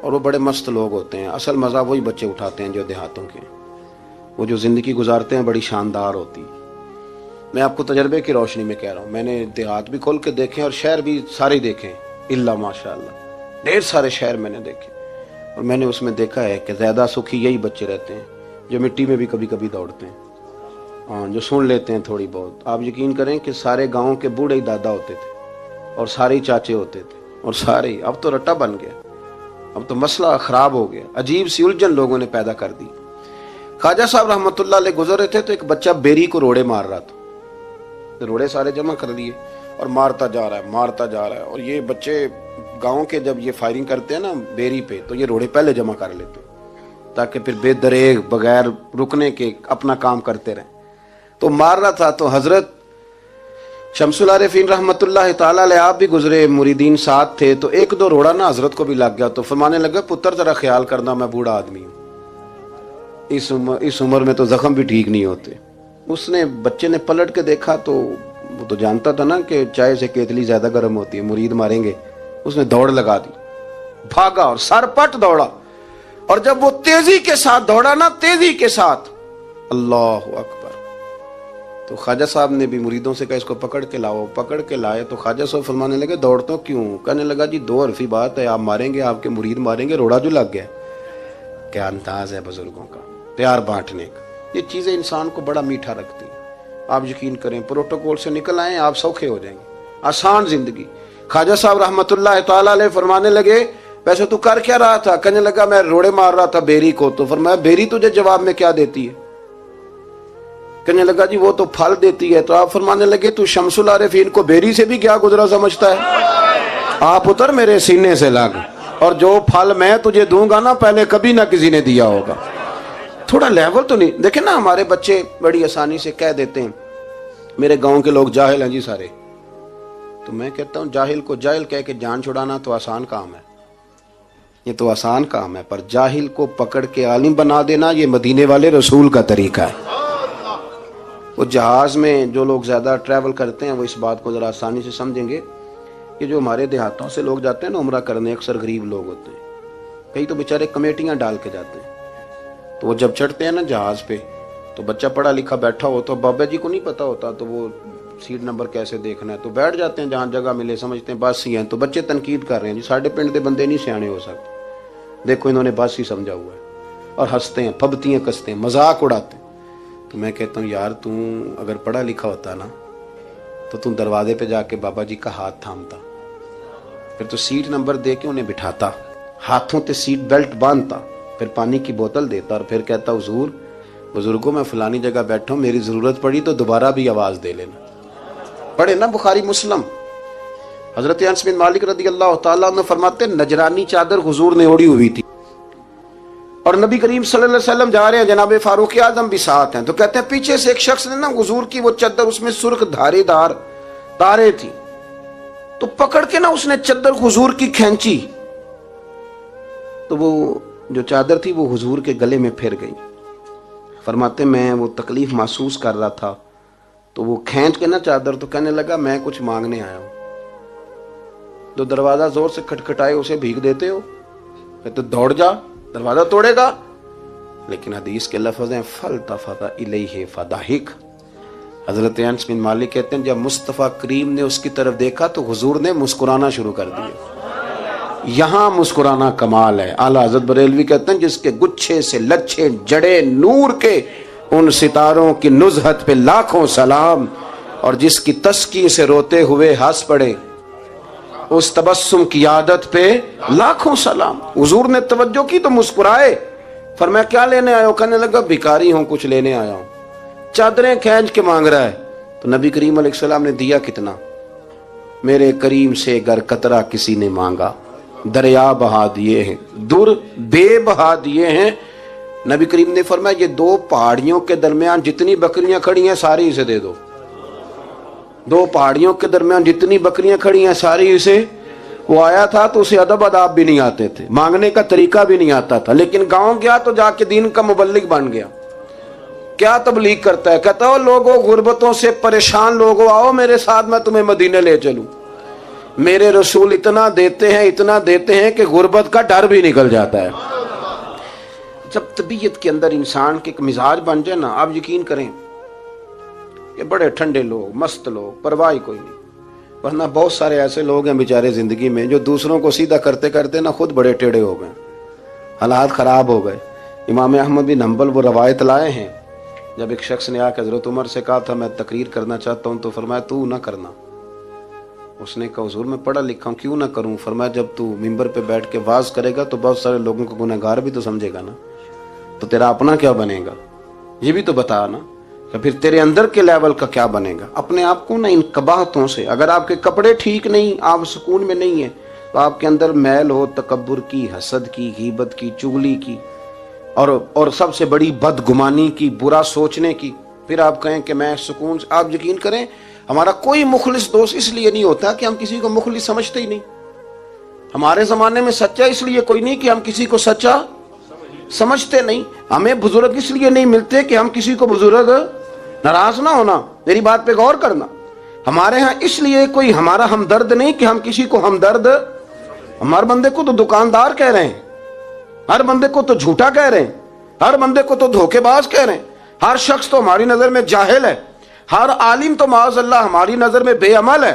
اور وہ بڑے مست لوگ ہوتے ہیں. اصل مزہ وہی بچے اٹھاتے ہیں جو دیہاتوں کے، وہ جو زندگی گزارتے ہیں بڑی شاندار ہوتی. میں آپ کو تجربے کی روشنی میں کہہ رہا ہوں، میں نے دیہات بھی کھول کے دیکھے اور شہر بھی سارے دیکھے الا ماشاء اللہ، ڈھیر سارے شہر میں نے دیکھے، اور میں نے اس میں دیکھا ہے کہ زیادہ سکھی یہی بچے رہتے ہیں جو مٹی میں بھی کبھی کبھی دوڑتے ہیں، ہاں، جو سن لیتے ہیں تھوڑی بہت. آپ یقین کریں کہ سارے گاؤں کے بوڑھے ہی دادا ہوتے تھے اور سارے ہی چاچے ہوتے تھے اور سارے ہی. اب تو رٹا بن گیا، اب تو مسئلہ خراب ہو گیا، عجیب سی الجھن لوگوں نے پیدا کر دی. خواجہ صاحب رحمتullah علیہ گزر رہے تھے تو ایک بچہ بیری کو روڑے مار رہا تھا. روڑے سارے جمع کر لیے اور مارتا جا رہا ہے. اور یہ بچے گاؤں کے جب یہ فائرنگ کرتے ہیں نا بیری پہ، تو یہ روڑے پہلے جمع کر لیتے تاکہ پھر بے دریغ بغیر رکنے کے اپنا کام کرتے رہیں. تو مار رہا تھا، تو حضرت شمس العارفین رحمت اللہ تعالی علیہ آپ بھی گزرے، مریدین ساتھ تھے، تو ایک دو روڑا نا حضرت کو بھی لگ گیا. تو فرمانے لگا پتر ذرا خیال کرنا، میں بوڑھا آدمی ہوں، اس عمر میں تو زخم بھی ٹھیک نہیں ہوتے. اس نے بچے نے پلٹ کے دیکھا تو وہ تو جانتا تھا نا کہ چائے سے کیتلی زیادہ گرم ہوتی ہے، مرید ماریں گے. اس نے دوڑ لگا دی، بھاگا اور سر پٹ دوڑا. اور جب وہ تیزی کے ساتھ دوڑا نا، تیزی کے ساتھ، اللہ اکبر، تو خواجہ صاحب نے بھی مریدوں سے کہا اس کو پکڑ کے لاؤ. پکڑ کے لائے تو خواجہ صاحب فرمانے لگے دوڑ تو کیوں؟ کہنے لگا جی دو حرفی بات ہے، آپ ماریں گے، آپ کے مرید ماریں گے، روڑا جو لگ گیا. کیا انداز ہے بزرگوں کا، پیار بانٹنے کا. یہ چیزیں انسان کو بڑا میٹھا رکھتی ہیں. آپ یقین کریں پروٹوکول سے نکل آئیں آپ سوکھے ہو جائیں گے، آسان زندگی. خواجہ صاحب رحمت اللہ تعالی علیہ فرمانے لگے ویسے تو کر کیا رہا تھا؟ کہنے لگا میں روڑے مار رہا تھا بیری کو. تو فرمایا بیری تجھے جواب میں کیا دیتی ہے؟ کہنے لگا جی وہ تو پھل دیتی ہے. تو آپ فرمانے لگے تو شمس العارفین کو بیری سے بھی کیا گزرا سمجھتا ہے؟ آپ اتر میرے سینے سے لگ، اور جو پھل میں تجھے دوں گا نا پہلے کبھی نہ کسی نے دیا ہوگا. تھوڑا لیول تو نہیں دیکھیں نا، ہمارے بچے بڑی آسانی سے کہہ دیتے ہیں میرے گاؤں کے لوگ جاہل ہیں جی سارے. تو میں کہتا ہوں جاہل کو جاہل کہہ کے جان چھڑانا تو آسان کام ہے، یہ تو آسان کام ہے، پر جاہل کو پکڑ کے عالم بنا دینا یہ مدینے والے رسول کا طریقہ ہے. وہ جہاز میں جو لوگ زیادہ ٹریول کرتے ہیں وہ اس بات کو ذرا آسانی سے سمجھیں گے کہ جو ہمارے دیہاتوں سے لوگ جاتے ہیں نا عمرہ کرنے، اکثر غریب لوگ ہوتے ہیں، کئی تو بیچارے کمیٹیاں ڈال کے جاتے ہیں. تو وہ جب چڑھتے ہیں نا جہاز پہ تو بچہ پڑھا لکھا بیٹھا ہو تو بابا جی کو نہیں پتا ہوتا، تو وہ سیٹ نمبر کیسے دیکھنا ہے، تو بیٹھ جاتے ہیں جہاں جگہ ملے، سمجھتے ہیں بس ہی ہیں. تو بچے تنقید کر رہے ہیں جی ساڈے پنڈ دے بندے نہیں سیانے ہو سکتے، دیکھو انہوں نے بس ہی سمجھا ہوا ہے، اور ہنستے ہیں، پھبتی ہیں، کستے ہیں، مذاق اڑاتے ہیں. تو میں کہتا ہوں یار تو اگر پڑھا لکھا ہوتا نا تو تم دروازے پہ جا کے بابا جی کا ہاتھ تھامتا، پھر تو سیٹ نمبر دے کے انہیں بٹھاتا، ہاتھوں تے سیٹ بیلٹ باندھتا، پھر پانی کی بوتل دیتا اور پھر کہتا حضور بزرگوں میں فلانی جگہ بیٹھا ہوں، میری ضرورت پڑی تو دوبارہ بھی آواز دے لینا. پڑھے نا بخاری مسلم. حضرت انس بن مالک رضی اللہ تعالیٰ عنہ فرماتے نجرانی چادر حضور نے اوڑی ہوئی تھی اور نبی کریم صلی اللہ علیہ وسلم جا رہے ہیں، جناب فاروق اعظم بھی ساتھ ہیں. تو کہتے ہیں پیچھے سے ایک شخص نے نا حضور کی وہ چادر، اس میں سرخ دھارے دار تارے تھی، تو پکڑ کے نا اس نے چادر حضور کی کھینچی، تو وہ جو چادر تھی وہ حضور کے گلے میں پھر گئی. فرماتے میں وہ تکلیف محسوس کر رہا تھا تو وہ کھینچ کے نا چادر، تو کہنے لگا میں کچھ مانگنے آیا ہوں. تو دروازہ زور سے کھٹکھٹائے اسے بھیگ دیتے ہو، کہتے دوڑ جا، دروازہ توڑے گا. لیکن حدیث کے لفظ ہیں فَالْتَفَتَ إِلَيْهِ فَضَحِكَ. حضرت انس بن مالک کہتے ہیں جب مصطفیٰ کریم نے اس کی طرف دیکھا تو حضور نے مسکرانا شروع کر دیا. یہاں مسکرانا کمال ہے. اعلیٰ حضرت بریلوی کہتے ہیں جس کے گچھے سے لچھے جڑے نور کے ان ستاروں کی نزہت پہ لاکھوں سلام، اور جس کی تسکی سے روتے ہوئے ہنس پڑے اس تبسم کی عادت پہ لاکھوں سلام. حضور نے توجہ کی تو مسکرائے. فرمایا کیا لینے آئے ہو؟ کہنے لگا بھکاری ہوں، کچھ لینے آیا ہوں. چادریں کھینچ کے مانگ رہا ہے. تو نبی کریم علیہ السلام نے دیا کتنا؟ میرے کریم سے گر قطرہ کسی نے مانگا دریا بہا دیے ہیں، در بے بہا دیے ہیں. نبی کریم نے فرمایا یہ دو پہاڑیوں کے درمیان جتنی بکریاں کھڑی ہیں ساری اسے دے دو. دو پہاڑیوں کے درمیان جتنی بکریاں کھڑی ہیں ساری اسے. وہ آیا تھا تو اسے ادب آداب بھی نہیں آتے تھے, مانگنے کا طریقہ بھی نہیں آتا تھا, لیکن گاؤں گیا تو جا کے دین کا مبلغ بن گیا. کیا تبلیغ کرتا ہے؟ کہتا ہو لوگوں غربتوں سے پریشان لوگوں آؤ میرے ساتھ, میں تمہیں مدینے لے چلوں. میرے رسول اتنا دیتے ہیں کہ غربت کا ڈر بھی نکل جاتا ہے. جب طبیعت کے اندر انسان کے ایک مزاج بن جائے نا, آپ یقین کریں کہ بڑے ٹھنڈے لوگ, مست لوگ, پرواہ کوئی نہیں. ورنہ بہت سارے ایسے لوگ ہیں بیچارے زندگی میں جو دوسروں کو سیدھا کرتے کرتے نا خود بڑے ٹیڑے ہو گئے, حالات خراب ہو گئے. امام احمد بن حنبل وہ روایت لائے ہیں, جب ایک شخص نے آ کے حضرت عمر سے کہا تھا میں تقریر کرنا چاہتا ہوں, تو فرمایا تو نہ کرنا. اس نے کہا حضور میں پڑھا لکھا ہوں کیوں نہ کروں. فرمایا جب تو ممبر پہ بیٹھ کے واز کرے گا تو بہت سارے لوگوں کو گنہگار بھی تو سمجھے گا نا, تو تیرا اپنا کیا بنے گا یہ بھی تو بتا نا, کہ پھر تیرے اندر کے لیول کا کیا بنے گا. اپنے آپ کو نا ان قباحتوں سے, اگر آپ کے کپڑے ٹھیک نہیں, آپ سکون میں نہیں ہیں, تو آپ کے اندر میل ہو تکبر کی, حسد کی, غیبت کی, چغلی کی, اور سب سے بڑی بدگمانی کی, برا سوچنے کی, پھر آپ کہیں کہ میں سکون سے. آپ یقین کریں ہمارا کوئی مخلص دوست اس لیے نہیں ہوتا کہ ہم کسی کو مخلص سمجھتے ہی نہیں. ہمارے زمانے میں سچا اس لیے کوئی نہیں کہ ہم کسی کو سچا سمجھتے نہیں. ہمیں بزرگ اس لیے نہیں ملتے کہ ہم کسی کو بزرگ, ناراض نہ ہونا, میری بات پہ غور کرنا. ہمارے ہاں اس لیے کوئی ہمارا ہمدرد نہیں کہ ہم کسی کو ہمدرد, ہمارے بندے کو تو دکاندار کہہ رہے ہیں, ہر بندے کو تو جھوٹا کہہ رہے ہیں, ہر بندے کو تو دھوکے باز کہہ رہے ہیں, ہر شخص تو ہماری نظر میں جاہل ہے, ہر عالم تو معاذ اللہ ہماری نظر میں بے عمل ہے.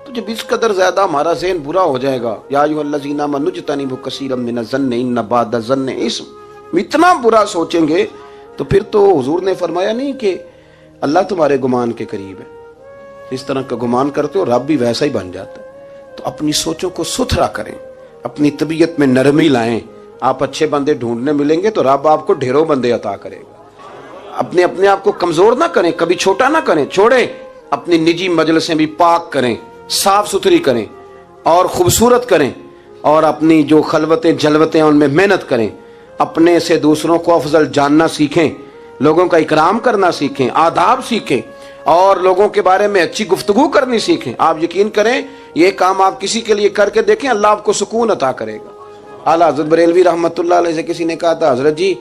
تو جب اس قدر زیادہ ہمارا ذہن برا ہو جائے گا, یا ایھا الذین آمنوا اجتنبوا کثیرا من الظن ان بعض الظن اسم, اتنا برا سوچیں گے تو پھر تو حضور نے فرمایا نہیں کہ اللہ تمہارے گمان کے قریب ہے. اس طرح کا گمان کرتے ہو رب بھی ویسا ہی بن جاتا ہے. تو اپنی سوچوں کو ستھرا کریں, اپنی طبیعت میں نرمی لائیں. آپ اچھے بندے ڈھونڈنے ملیں گے تو رب آپ کو ڈھیروں بندے عطا کرے گا. اپنے آپ کو کمزور نہ کریں, کبھی چھوٹا نہ کریں, چھوڑیں. اپنی نجی مجلسیں بھی پاک کریں, صاف ستھری کریں اور خوبصورت کریں, اور اپنی جو خلوتیں جلوتیں ان میں محنت کریں. اپنے سے دوسروں کو افضل جاننا سیکھیں, لوگوں کا اکرام کرنا سیکھیں, آداب سیکھیں, اور لوگوں کے بارے میں اچھی گفتگو کرنی سیکھیں. آپ یقین کریں یہ کام آپ کسی کے لیے کر کے دیکھیں, اللہ آپ کو سکون عطا کرے گا. اعلیٰ حضرت بریلوی رحمۃ اللہ علیہ سے کسی نے کہا تھا حضرت جی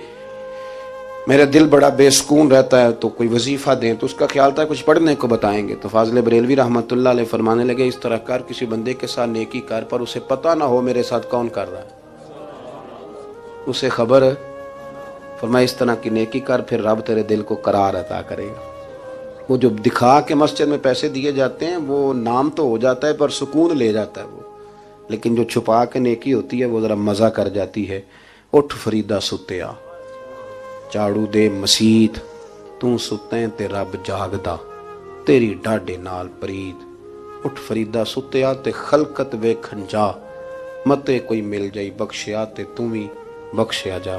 میرا دل بڑا بے سکون رہتا ہے, تو کوئی وظیفہ دیں. تو اس کا خیال تھا کچھ پڑھنے کو بتائیں گے. تو فاضل بریلوی رحمۃ اللہ علیہ فرمانے لگے اس طرح کر, کسی بندے کے ساتھ نیکی کر, پر اسے پتہ نہ ہو میرے ساتھ کون کر رہا ہے, اسے خبر ہے. فرمایا اس طرح کی نیکی کر, پھر رب تیرے دل کو قرار عطا کرے گا. وہ جو دکھا کے مسجد میں پیسے دیے جاتے ہیں وہ نام تو ہو جاتا ہے پر سکون لے جاتا ہے وہ, لیکن جو چھپا کے نیکی ہوتی ہے وہ ذرا مزہ کر جاتی ہے. اٹھ فریدا ستیا جاڑو دے مسیت, تو ستیں تے رب جاگدا, تیری ڈاڈے نال پرید. اٹھ فریدا ستیا تے خلقت ویکھن جا, متے کوئی مل جائی بخشیا تے تو بھی بخشیا جا.